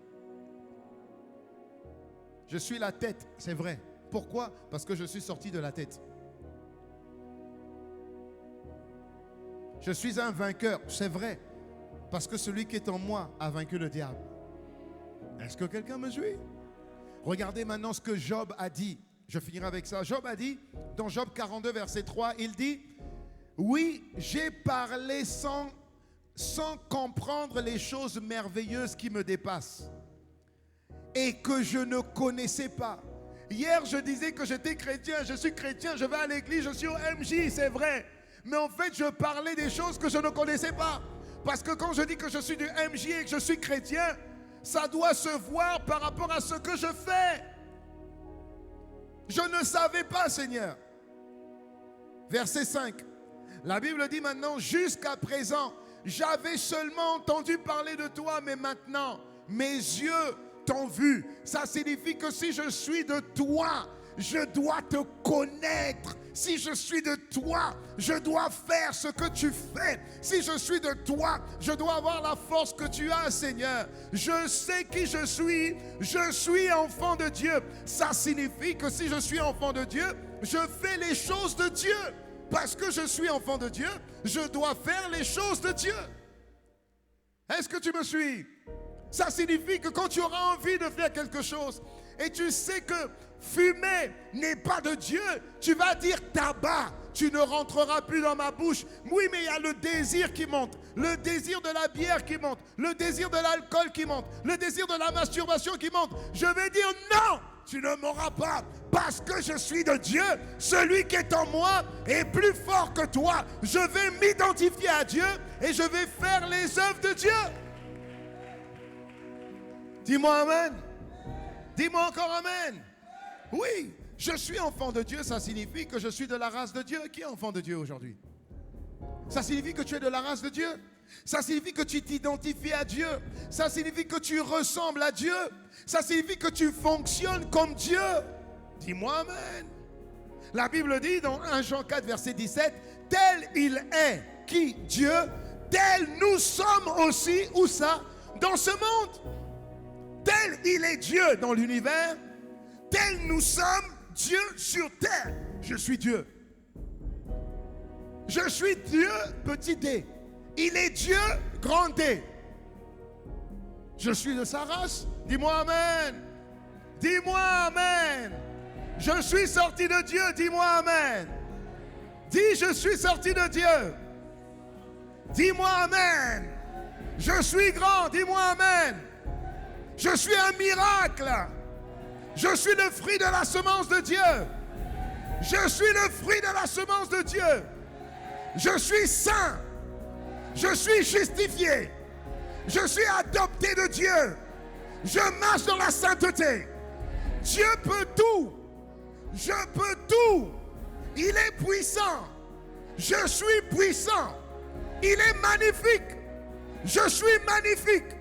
Je suis la tête. C'est vrai. Pourquoi? Parce que je suis sorti de la tête. Je suis un vainqueur. C'est vrai. Parce que celui qui est en moi a vaincu le diable. Est-ce que quelqu'un me suit? Regardez maintenant ce que Job a dit. Je finirai avec ça. Job a dit, dans Job 42, verset 3, il dit, oui, j'ai parlé sans comprendre les choses merveilleuses qui me dépassent et que je ne connaissais pas. Hier, je disais que j'étais chrétien, je suis chrétien, je vais à l'église, je suis au MJ, c'est vrai. Mais en fait, je parlais des choses que je ne connaissais pas. Parce que quand je dis que je suis du MJ et que je suis chrétien, ça doit se voir par rapport à ce que je fais. Je ne savais pas, Seigneur. Verset 5. La Bible dit maintenant, jusqu'à présent, j'avais seulement entendu parler de toi, mais maintenant, mes yeux t'ont vu. Ça signifie que si je suis de toi, je dois te connaître. Si je suis de toi, je dois faire ce que tu fais. Si je suis de toi, je dois avoir la force que tu as, Seigneur. Je sais qui je suis enfant de Dieu. Ça signifie que si je suis enfant de Dieu, je fais les choses de Dieu. Parce que je suis enfant de Dieu, je dois faire les choses de Dieu. Est-ce que tu me suis? Ça signifie que quand tu auras envie de faire quelque chose et tu sais que fumer n'est pas de Dieu, tu vas dire tabac, tu ne rentreras plus dans ma bouche. Oui, mais il y a le désir qui monte, le désir de la bière qui monte, le désir de l'alcool qui monte, le désir de la masturbation qui monte. Je vais dire non, tu ne m'auras pas, parce que je suis de Dieu. Celui qui est en moi est plus fort que toi. Je vais m'identifier à Dieu et je vais faire les œuvres de Dieu. Dis-moi amen. Dis-moi encore amen. Oui, je suis enfant de Dieu, ça signifie que je suis de la race de Dieu. Qui est enfant de Dieu aujourd'hui? Ça signifie que tu es de la race de Dieu. Ça signifie que tu t'identifies à Dieu. Ça signifie que tu ressembles à Dieu. Ça signifie que tu fonctionnes comme Dieu. Dis-moi amen. La Bible dit dans 1 Jean 4, verset 17, tel il est, qui? Dieu, tel nous sommes aussi, où ça? Dans ce monde. Tel il est Dieu dans l'univers, tel nous sommes Dieu sur terre. Je suis Dieu. Je suis Dieu, petit d. Il est Dieu, grand D. Je suis de sa race. Dis-moi amen. Dis-moi amen. Je suis sorti de Dieu. Dis-moi amen. Dis, je suis sorti de Dieu. Dis-moi amen. Je suis grand. Dis-moi amen. Je suis un miracle. Je suis le fruit de la semence de Dieu. Je suis le fruit de la semence de Dieu. Je suis saint. Je suis justifié. Je suis adopté de Dieu. Je marche dans la sainteté. Dieu peut tout. Je peux tout. Il est puissant. Je suis puissant. Il est magnifique. Je suis magnifique.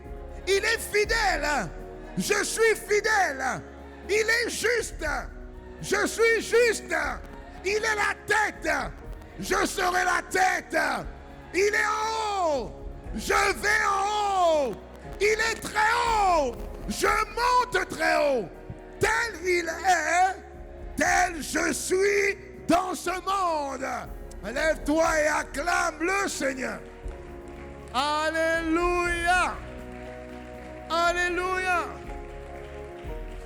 Il est fidèle. Je suis fidèle. Il est juste. Je suis juste. Il est la tête. Je serai la tête. Il est en haut. Je vais en haut. Il est très haut. Je monte très haut. Tel il est, tel je suis dans ce monde. Lève-toi et acclame le Seigneur. Alléluia. Alléluia.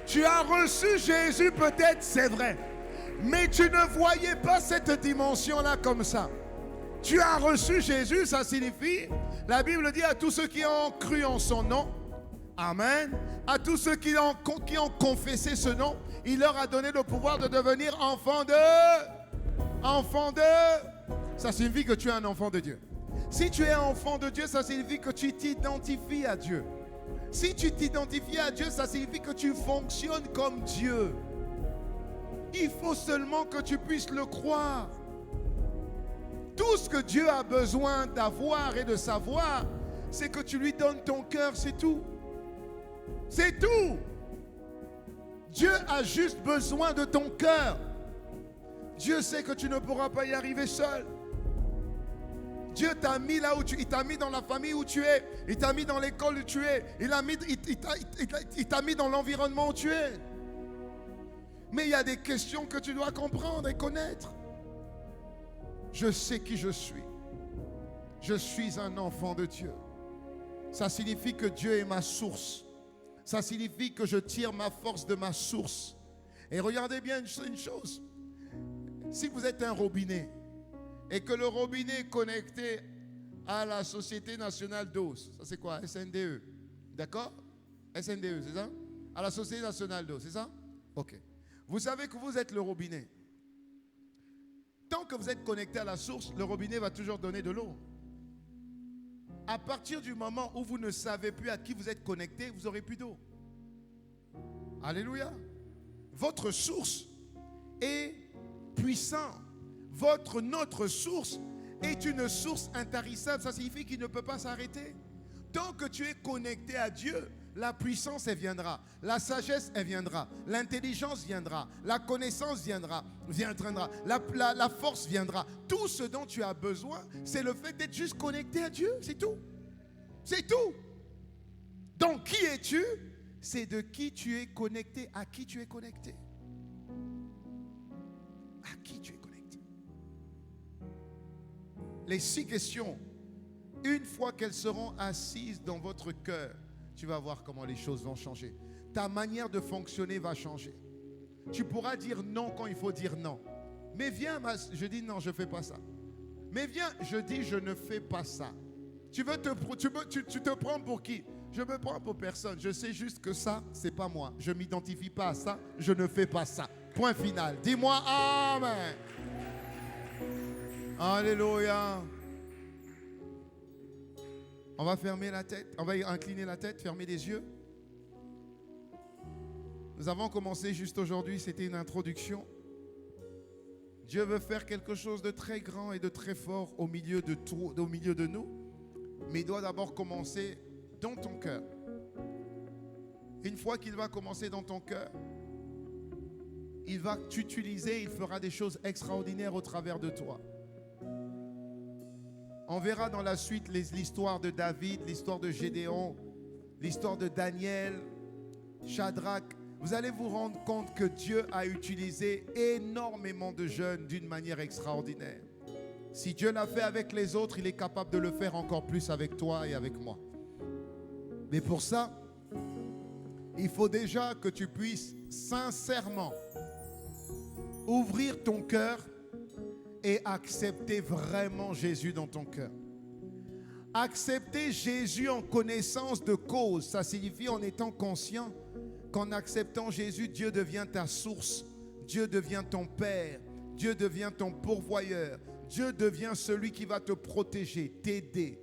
Tu as reçu Jésus peut-être, c'est vrai. Mais tu ne voyais pas cette dimension-là comme ça. Tu as reçu Jésus, ça signifie, la Bible dit à tous ceux qui ont cru en son nom, amen, à tous ceux qui ont confessé ce nom, il leur a donné le pouvoir de devenir enfants de... Ça signifie que tu es un enfant de Dieu. Si tu es enfant de Dieu, ça signifie que tu t'identifies à Dieu. Si tu t'identifies à Dieu, ça signifie que tu fonctionnes comme Dieu. Il faut seulement que tu puisses le croire. Tout ce que Dieu a besoin d'avoir et de savoir, c'est que tu lui donnes ton cœur, c'est tout. C'est tout. Dieu a juste besoin de ton cœur. Dieu sait que tu ne pourras pas y arriver seul. Dieu t'a mis là où tu es. Il t'a mis dans la famille où tu es. Il t'a mis dans l'école où tu es. Il t'a mis dans l'environnement où tu es. Mais il y a des questions que tu dois comprendre et connaître. Je sais qui je suis. Je suis un enfant de Dieu. Ça signifie que Dieu est ma source. Ça signifie que je tire ma force de ma source. Et regardez bien une chose. Si vous êtes un robinet et que le robinet est connecté à la Société nationale d'eau, ça c'est quoi? SNDE. D'accord? SNDE, c'est ça? À la Société nationale d'eau, c'est ça? Ok. Vous savez que vous êtes le robinet. Tant que vous êtes connecté à la source, le robinet va toujours donner de l'eau. À partir du moment où vous ne savez plus à qui vous êtes connecté, vous n'aurez plus d'eau. Alléluia. Votre source est puissante. Notre source est une source intarissable. Ça signifie qu'il ne peut pas s'arrêter. Tant que tu es connecté à Dieu, la puissance, elle viendra. La sagesse, elle viendra. L'intelligence viendra. La connaissance viendra. La force viendra. Tout ce dont tu as besoin, c'est le fait d'être juste connecté à Dieu. C'est tout. C'est tout. Donc, qui es-tu? C'est de qui tu es connecté. À qui tu es connecté. À qui tu es connecté. Les 6 questions, une fois qu'elles seront assises dans votre cœur, tu vas voir comment les choses vont changer. Ta manière de fonctionner va changer. Tu pourras dire non quand il faut dire non. Mais viens, je dis non, je ne fais pas ça. Mais viens, je dis je ne fais pas ça. Tu te prends pour qui? Je me prends pour personne. Je sais juste que ça, c'est pas moi. Je ne m'identifie pas à ça. Je ne fais pas ça. Point final. Dis-moi amen. Alléluia. On va fermer la tête, on va incliner la tête, fermer les yeux. Nous avons commencé juste aujourd'hui, c'était une introduction. Dieu veut faire quelque chose de très grand et de très fort au milieu de nous. Mais il doit d'abord commencer dans ton cœur. Une fois qu'il va commencer dans ton cœur, il va t'utiliser, il fera des choses extraordinaires au travers de toi. On verra dans la suite l'histoire de David, l'histoire de Gédéon, l'histoire de Daniel, Shadrach. Vous allez vous rendre compte que Dieu a utilisé énormément de jeunes d'une manière extraordinaire. Si Dieu l'a fait avec les autres, il est capable de le faire encore plus avec toi et avec moi. Mais pour ça, il faut déjà que tu puisses sincèrement ouvrir ton cœur et accepter vraiment Jésus dans ton cœur. Accepter Jésus en connaissance de cause, ça signifie en étant conscient qu'en acceptant Jésus, Dieu devient ta source, Dieu devient ton Père, Dieu devient ton pourvoyeur, Dieu devient celui qui va te protéger, t'aider.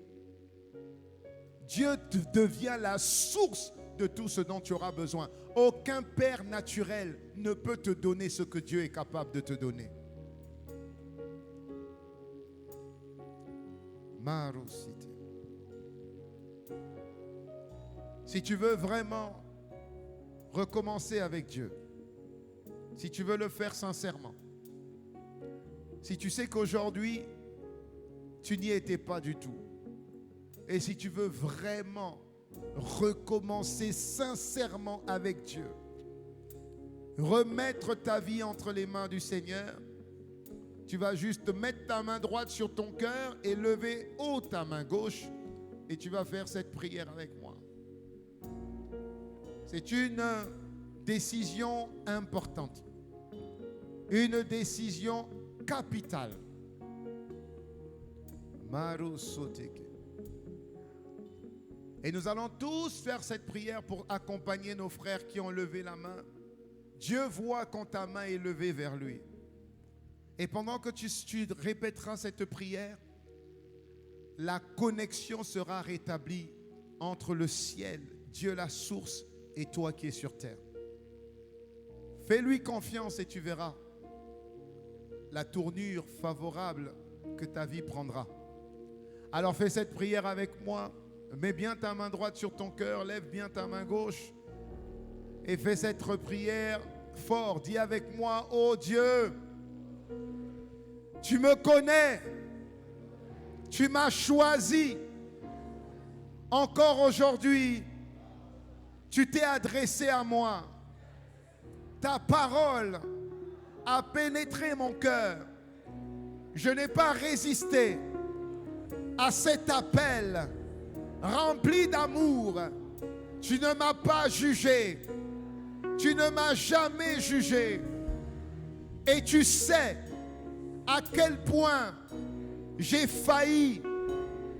Dieu devient la source de tout ce dont tu auras besoin. Aucun père naturel ne peut te donner ce que Dieu est capable de te donner. Si tu veux vraiment recommencer avec Dieu, si tu veux le faire sincèrement, si tu sais qu'aujourd'hui tu n'y étais pas du tout, et si tu veux vraiment recommencer sincèrement avec Dieu, remettre ta vie entre les mains du Seigneur, tu vas juste mettre ta main droite sur ton cœur et lever haut ta main gauche et tu vas faire cette prière avec moi. C'est une décision importante, une décision capitale. Et nous allons tous faire cette prière pour accompagner nos frères qui ont levé la main. Dieu voit quand ta main est levée vers lui. Et pendant que tu répéteras cette prière, la connexion sera rétablie entre le ciel, Dieu la source, et toi qui es sur terre. Fais-lui confiance et tu verras la tournure favorable que ta vie prendra. Alors fais cette prière avec moi. Mets bien ta main droite sur ton cœur, lève bien ta main gauche et fais cette prière fort. Dis avec moi, oh Dieu, tu me connais, tu m'as choisi. Encore aujourd'hui, tu t'es adressé à moi. Ta parole a pénétré mon cœur. Je n'ai pas résisté à cet appel rempli d'amour. Tu ne m'as pas jugé. Tu ne m'as jamais jugé. Et tu sais à quel point j'ai failli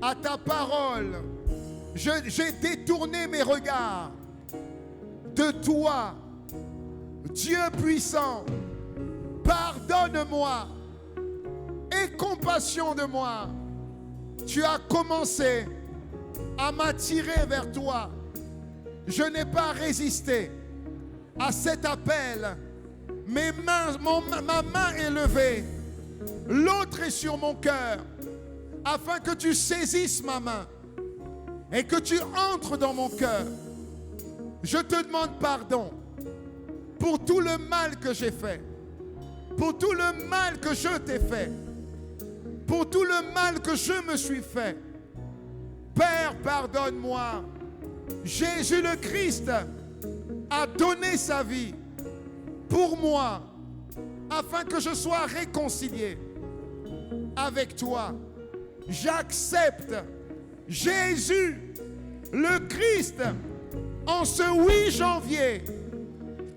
à ta parole. J'ai détourné mes regards de toi. Dieu puissant, pardonne-moi. Aie compassion de moi. Tu as commencé à m'attirer vers toi. Je n'ai pas résisté à cet appel. Ma main est levée. L'autre est sur mon cœur. Afin que tu saisisses ma main et que tu entres dans mon cœur. Je te demande pardon pour tout le mal que j'ai fait. Pour tout le mal que je t'ai fait. Pour tout le mal que je me suis fait. Père, pardonne-moi. Jésus le Christ a donné sa vie pour moi afin que je sois réconcilié avec toi. J'accepte Jésus le Christ en ce 8 janvier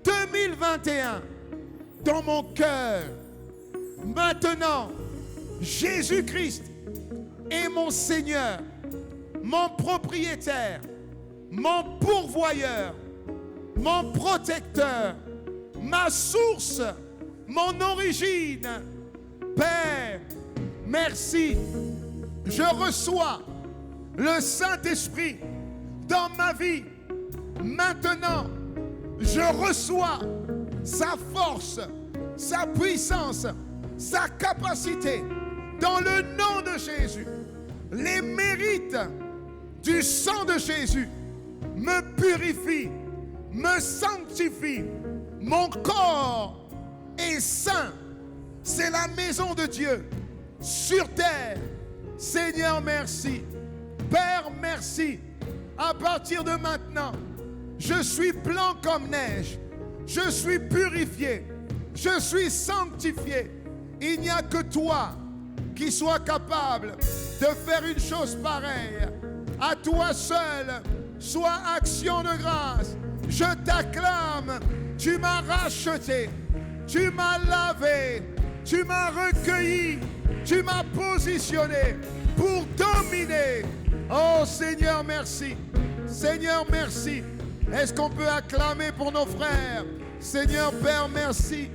2021 dans mon cœur. Maintenant, Jésus-Christ est mon Seigneur, mon propriétaire, mon pourvoyeur, mon protecteur, ma source, mon origine. Père, merci. Je reçois le Saint-Esprit dans ma vie. Maintenant, je reçois sa force, sa puissance, sa capacité. Dans le nom de Jésus, les mérites du sang de Jésus me purifient, me sanctifient. Mon corps est saint. C'est la maison de Dieu sur terre. Seigneur, merci. Père, merci. À partir de maintenant, je suis blanc comme neige. Je suis purifié. Je suis sanctifié. Il n'y a que toi qui sois capable de faire une chose pareille. À toi seul, soit action de grâce. Je t'acclame. Tu m'as racheté. Tu m'as lavé. Tu m'as recueilli. Tu m'as positionné pour dominer. Oh Seigneur, merci. Seigneur, merci. Est-ce qu'on peut acclamer pour nos frères? Seigneur Père, merci.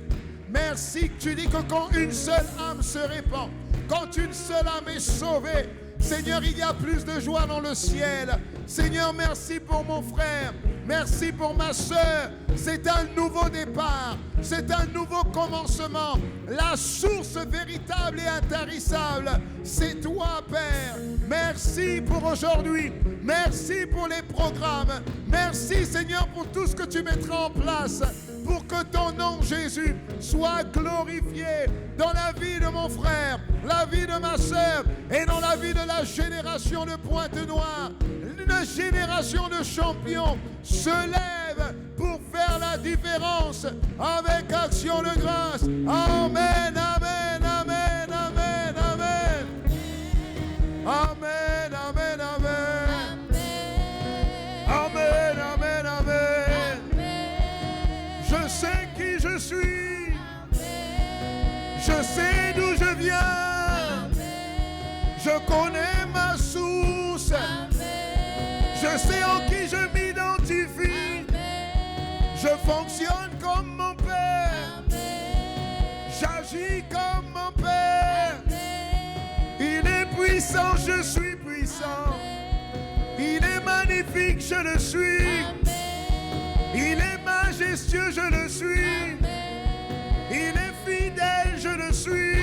Merci que tu dis que quand une seule âme se répand, quand une seule âme est sauvée, Seigneur, il y a plus de joie dans le ciel. Seigneur, merci pour mon frère. Merci pour ma soeur. C'est un nouveau départ. C'est un nouveau commencement. La source véritable et intarissable, c'est toi, Père. Merci pour aujourd'hui. Merci pour les programmes. Merci, Seigneur, pour tout ce que tu mettras en place pour que ton nom, Jésus, soit glorifié dans la vie de mon frère, la vie de ma soeur et dans la vie de la génération de Pointe-Noire. Une génération de champions se lève pour faire la différence avec action de grâce. Amen, amen, amen, amen, amen. Amen, amen, amen. Amen, amen, amen. Je sais qui je suis. Je sais d'où je viens. Je connais ma source. Je sais en qui je m'identifie. Je fonctionne comme mon Père. J'agis comme mon Père. Il est puissant, je suis puissant. Il est magnifique, je le suis. Il est majestueux, je le suis. Il est fidèle, je le suis.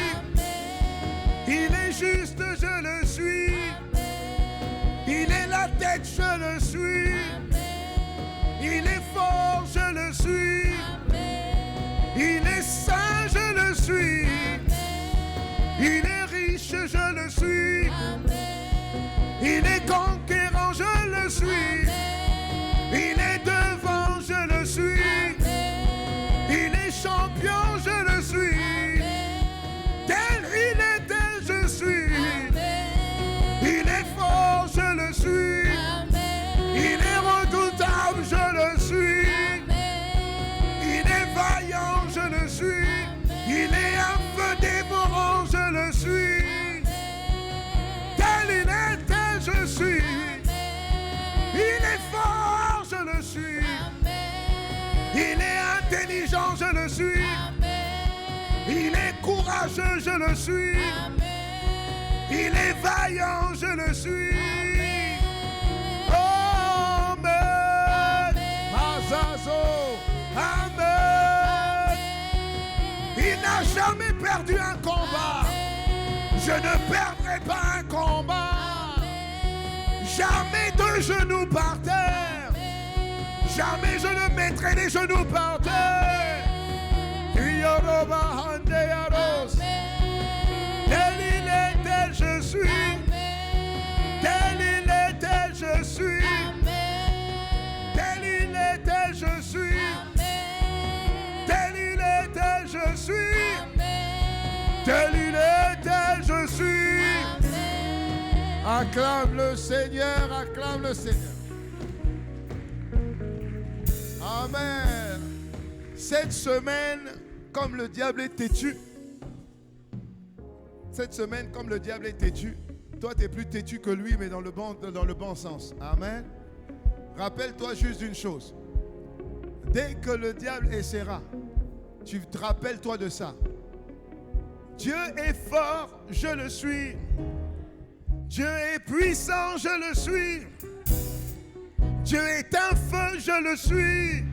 Il est juste, je le suis. Il est la terre. tête, je le suis. Il est fort, je le suis. Il est saint, je le suis. Il est riche, je le suis. Il est conquérant, je le suis. Il est devant, je le suis. Il est champion, je le suis. Tel il était, je suis. Il est fort, je le suis. Il est redoutable, je le suis. Il est vaillant, je le suis. Il est un feu dévorant, je le suis. Tel il était, je suis. Il est fort, je le suis. Il est intelligent, je le suis. Il est courageux, je le suis. Il est vaillant, je le suis. Amen. Azazo. Amen. Il n'a jamais perdu un combat. Je ne perdrai pas un combat. Jamais de genoux par terre. Jamais je ne mettrai les genoux par terre. Tel il était, je suis. Tel il était, je suis. Tel il était, je suis. Tel il était, je suis. Tel il était, je suis. Acclame le Seigneur, acclame le Seigneur. Amen. Cette semaine, comme le diable est têtu, cette semaine, comme le diable est têtu, toi, tu es plus têtu que lui, mais dans le bon sens. Amen. Rappelle-toi juste d'une chose. Dès que le diable essaiera, tu te rappelles-toi de ça. Dieu est fort, je le suis. Dieu est puissant, je le suis. Dieu est un feu, je le suis.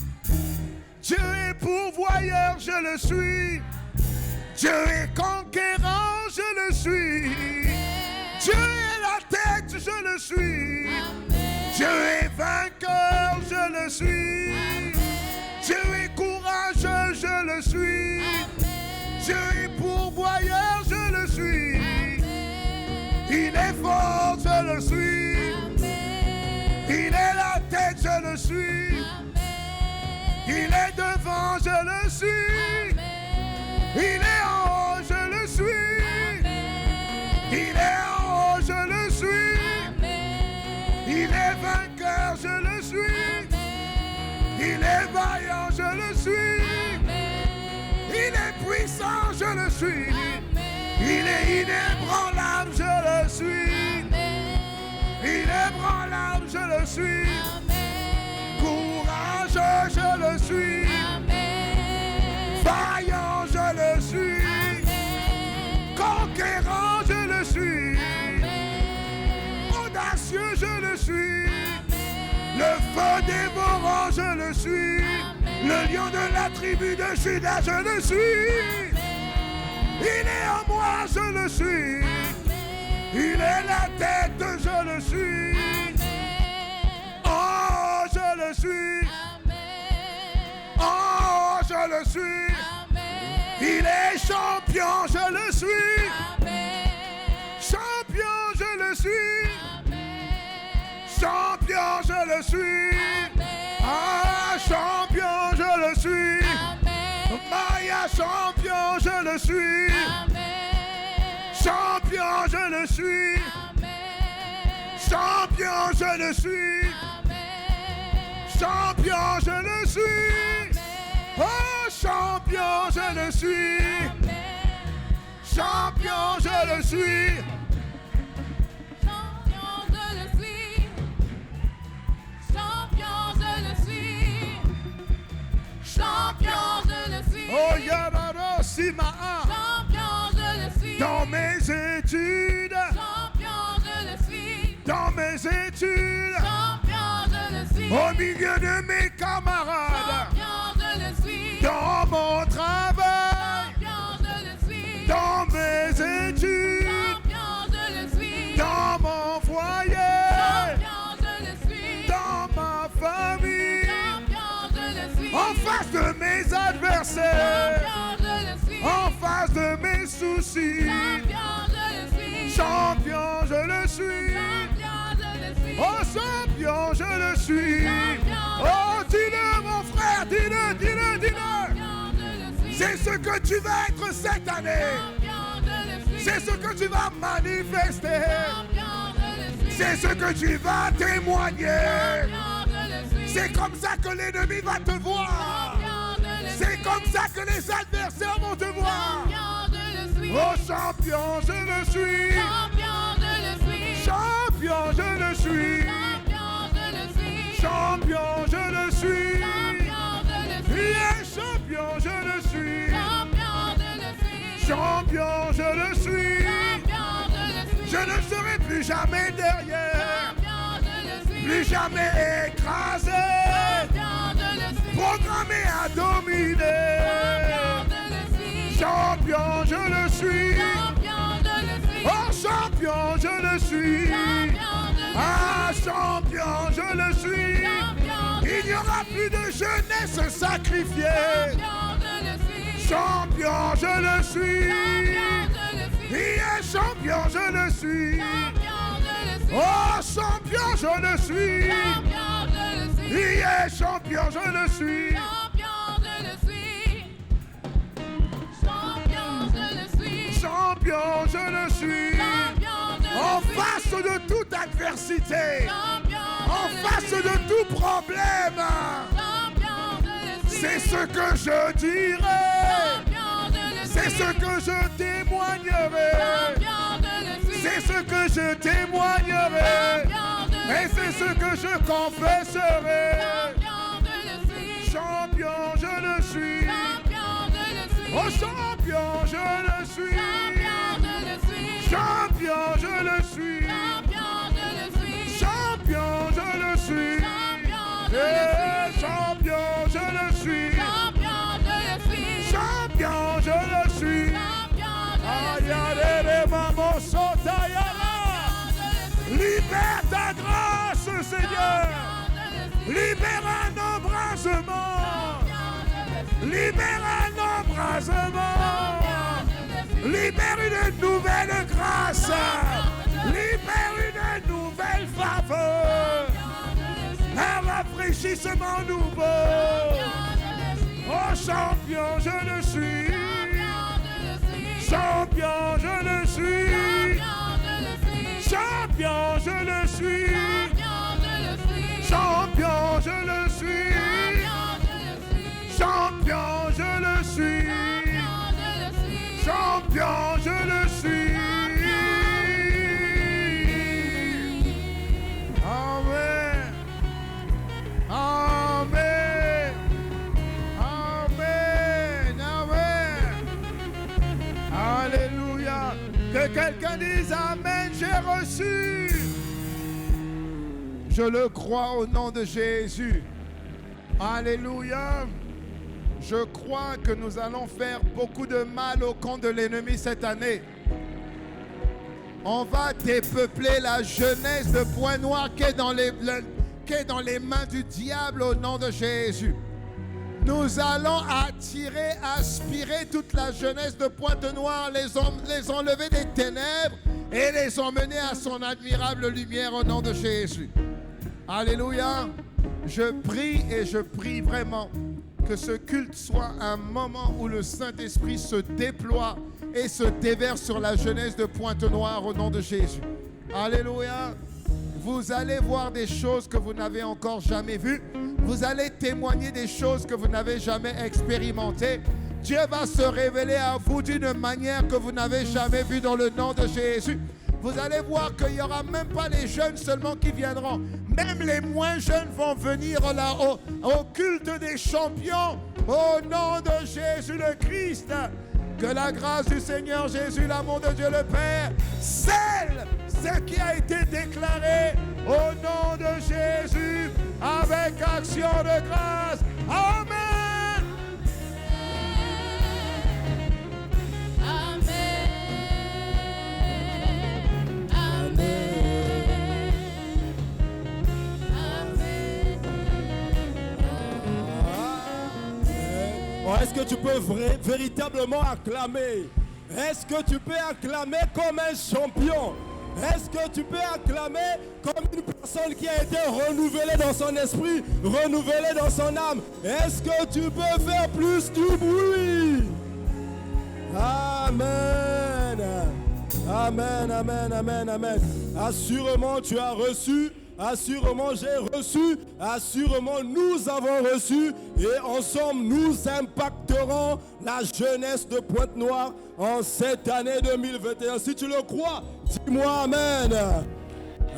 Dieu est pourvoyeur, je le suis. Dieu est conquérant, je le suis. Dieu est la tête, je le suis. Dieu est vainqueur, je le suis. Dieu est courageux, je le suis. Dieu est pourvoyeur, je le suis. Il est fort, je le suis. Il est la tête, je le suis. Il est devant, je le suis. Il est en haut, je le suis. Il est en haut, je le suis. Il est vainqueur, je le suis. Il est vaillant, je le suis. Il est puissant, je le suis. Il est inébranlable, je le suis. Inébranlable, je le suis. Courageux, je le suis. Vaillant, je le suis. Conquérant, je le suis. Audacieux, je le suis. Le feu dévorant, je le suis. Le lion de la tribu de Juda, je le suis. Il est en moi, je le suis. Il est la tête, je le suis. Oh, je le suis. Oh, je le suis. Il est champion, je le suis. Champion, je le suis. Champion, je le suis. Ah, champion, je le suis. Maya, champion, je le suis. Champion, je le suis. Champion, je le suis. Champion, je le suis. Oh, champion, je le suis. Champion, je le suis. Champion, je le suis. Champion, je le suis. Champion, je le suis. Oh, Yararo Simaa. Champion, je le suis. Dans mes études. Champion, je le suis. Dans mes études. Champion, je le suis. Au milieu de mes camarades. Champion, je le suis. Dans mon travail. Champion, je le suis. Dans mes études. Champion, je le suis. Dans mon foyer. Champion, je le face de mes adversaires, Champion, je le suis. en face de mes soucis. Champion, je le suis. Champion, je le suis. Champion, je le suis. Oh, champion, je le suis. Oh, dis-le, mon frère, dis-le, dis-le, dis-le. Champion, je le suis. C'est ce que tu vas être cette année. Champion, je le suis. C'est ce que tu vas manifester. Champion, je le suis. C'est ce que tu vas témoigner. Champion, je le suis. C'est comme ça que l'ennemi va te voir. Champion, je le suis. C'est comme ça que les adversaires vont te voir. Champion, je le suis. Oh, champion, je le suis. Champion, je le suis. Champion, je le suis. Champion, je le suis. Champion, je le suis. Champion, je le suis. Champion, je le suis. Champion, je le suis. Champion, je le suis. Je ne serai plus jamais derrière. Champion, je le suis. Plus jamais écrasé. Champion, je le suis. Programmé à dominer. Champion, je le suis. Champion, je le suis. Champion, je le suis. Oh, champion, je le suis. Ah, champion, je le suis. Il n'y aura plus de jeunesse sacrifiée. Champion, je le suis. Il est champion, je le suis. Oh, champion, je le suis. Il est champion, je le suis. Champion, je le suis. En face de toute adversité. En face de tout problème. C'est ce que je dirai. C'est ce que je témoignerai. C'est ce que je témoignerai. Et c'est ce que je confesserai. Champion, je le suis. Oh, champion, je le suis. Champion, je le suis. Champion, je le suis. Eh, champion, je le suis. Champion, je le suis. Ayarere mamo sotayala. Libère ta grâce, Seigneur. Libère un embrasement. Libère un embrasement. Libère une nouvelle grâce. Libère une nouvelle faveur. Un rafraîchissement nouveau. Oh, champion, je le suis. Champion, je le suis. Champion, je le suis. Champion, je le suis. Champion, je le suis. Champion, je le suis. Amen. Amen. Amen. Amen. Alléluia. Que quelqu'un dise Amen, j'ai reçu. Je le crois au nom de Jésus. Alléluia. Je crois que nous allons faire beaucoup de mal au camp de l'ennemi cette année. On va dépeupler la jeunesse de Pointe-Noire qui est dans les mains du diable au nom de Jésus. Nous allons attirer, aspirer toute la jeunesse de Pointe-Noire, les enlever des ténèbres et les emmener à son admirable lumière au nom de Jésus. Alléluia. Je prie et je prie vraiment que ce culte soit un moment où le Saint-Esprit se déploie et se déverse sur la jeunesse de Pointe-Noire au nom de Jésus. Alléluia. Vous allez voir des choses que vous n'avez encore jamais vues. Vous allez témoigner des choses que vous n'avez jamais expérimentées. Dieu va se révéler à vous d'une manière que vous n'avez jamais vue dans le nom de Jésus. Vous allez voir qu'il n'y aura même pas les jeunes seulement qui viendront. Même les moins jeunes vont venir là au culte des champions. Au nom de Jésus le Christ. Que la grâce du Seigneur Jésus, l'amour de Dieu le Père, scelle ce qui a été déclaré au nom de Jésus avec action de grâce. Amen. Est-ce que tu peux véritablement acclamer? Est-ce que tu peux acclamer comme un champion? Est-ce que tu peux acclamer comme une personne qui a été renouvelée dans son esprit, renouvelée dans son âme? Est-ce que tu peux faire plus du bruit? Amen. Amen, amen, amen, amen. Assurément tu as reçu, assurément j'ai reçu, assurément nous avons reçu et ensemble nous impacterons la jeunesse de Pointe-Noire en cette année 2021. Si tu le crois, dis-moi amen.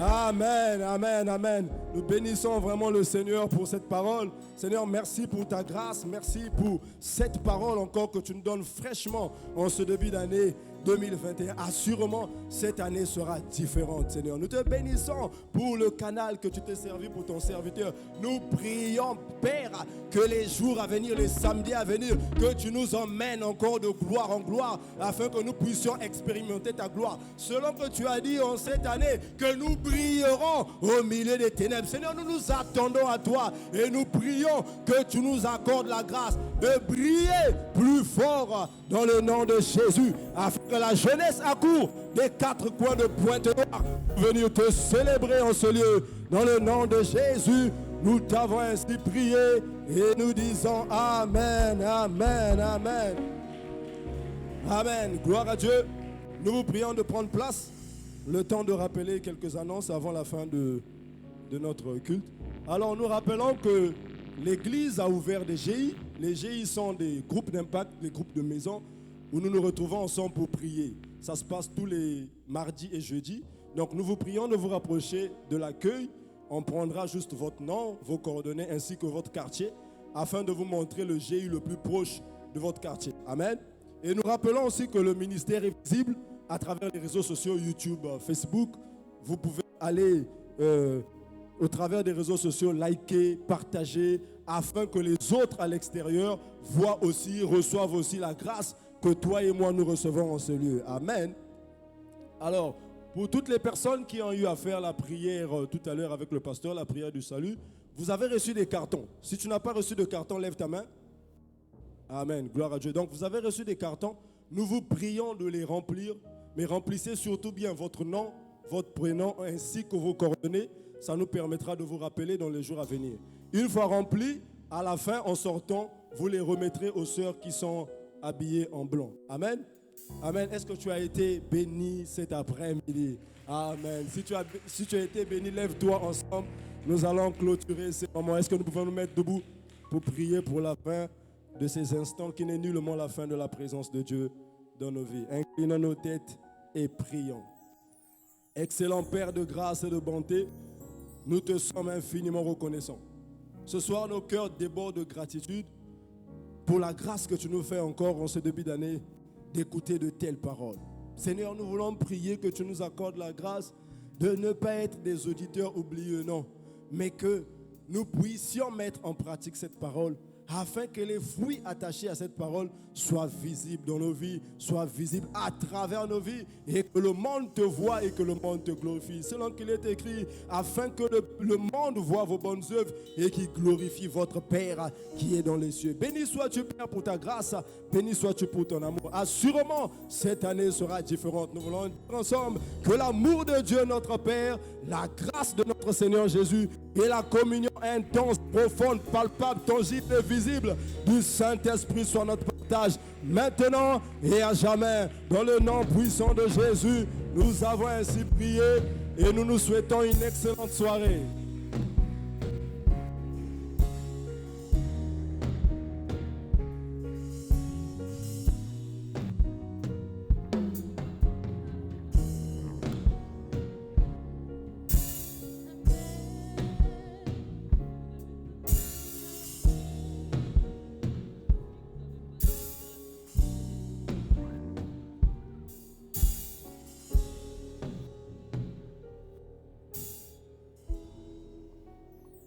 Amen, amen, amen. Nous bénissons vraiment le Seigneur pour cette parole. Seigneur, merci pour ta grâce, merci pour cette parole encore que tu nous donnes fraîchement en ce début d'année 2021. Assurément, cette année sera différente, Seigneur. Nous te bénissons pour le canal que tu t'es servi pour ton serviteur. Nous prions, Père, que les jours à venir, les samedis à venir, que tu nous emmènes encore de gloire en gloire, afin que nous puissions expérimenter ta gloire. Selon que tu as dit en cette année, que nous brillerons au milieu des ténèbres. Seigneur, nous nous attendons à toi et nous prions que tu nous accordes la grâce de briller plus fort dans le nom de Jésus, afin que la jeunesse accourt des quatre coins de Pointe-Noire pour venir te célébrer en ce lieu. Dans le nom de Jésus, nous t'avons ainsi prié et nous disons Amen, Amen, Amen. Amen. Gloire à Dieu. Nous vous prions de prendre place. Le temps de rappeler quelques annonces avant la fin de notre culte. Alors nous rappelons que l'Église a ouvert des GI. Les GI sont des groupes d'impact, des groupes de maison où nous nous retrouvons ensemble pour prier. Ça se passe tous les mardis et jeudis. Donc nous vous prions de vous rapprocher de l'accueil. On prendra juste votre nom, vos coordonnées ainsi que votre quartier afin de vous montrer le GI le plus proche de votre quartier. Amen. Et nous rappelons aussi que le ministère est visible à travers les réseaux sociaux YouTube, Facebook. Vous pouvez aller au travers des réseaux sociaux, liker, partager, afin que les autres à l'extérieur voient aussi, reçoivent aussi la grâce que toi et moi nous recevons en ce lieu. Amen. Alors, pour toutes les personnes qui ont eu à faire la prière tout à l'heure avec le pasteur, la prière du salut, vous avez reçu des cartons. Si tu n'as pas reçu de carton, lève ta main. Amen. Gloire à Dieu. Donc, vous avez reçu des cartons. Nous vous prions de les remplir, mais remplissez surtout bien votre nom, votre prénom, ainsi que vos coordonnées. Ça nous permettra de vous rappeler dans les jours à venir. Une fois remplis, à la fin, en sortant, vous les remettrez aux sœurs qui sont habillées en blanc. Amen. Amen. Est-ce que tu as été béni cet après-midi? Amen. Si tu as été béni, lève-toi ensemble. Nous allons clôturer ces moments. Est-ce que nous pouvons nous mettre debout pour prier pour la fin de ces instants qui n'est nullement la fin de la présence de Dieu dans nos vies? Inclinons nos têtes et prions. Excellent Père de grâce et de bonté, nous te sommes infiniment reconnaissants. Ce soir, nos cœurs débordent de gratitude pour la grâce que tu nous fais encore en ce début d'année d'écouter de telles paroles. Seigneur, nous voulons prier que tu nous accordes la grâce de ne pas être des auditeurs oublieux, non, mais que nous puissions mettre en pratique cette parole afin que les fruits attachés à cette parole soient visibles dans nos vies, soient visibles à travers nos vies et que le monde te voie et que le monde te glorifie. Selon qu'il est écrit, afin que le monde voie vos bonnes œuvres et qu'il glorifie votre Père qui est dans les cieux. Béni sois-tu, Père, pour ta grâce. Béni sois-tu pour ton amour. Assurément, cette année sera différente. Nous voulons dire ensemble que l'amour de Dieu, notre Père, la grâce de notre Seigneur Jésus et la communion intense, profonde, palpable, tangible et visible du Saint-Esprit soient notre partage maintenant et à jamais. Dans le nom puissant de Jésus, nous avons ainsi prié et nous nous souhaitons une excellente soirée.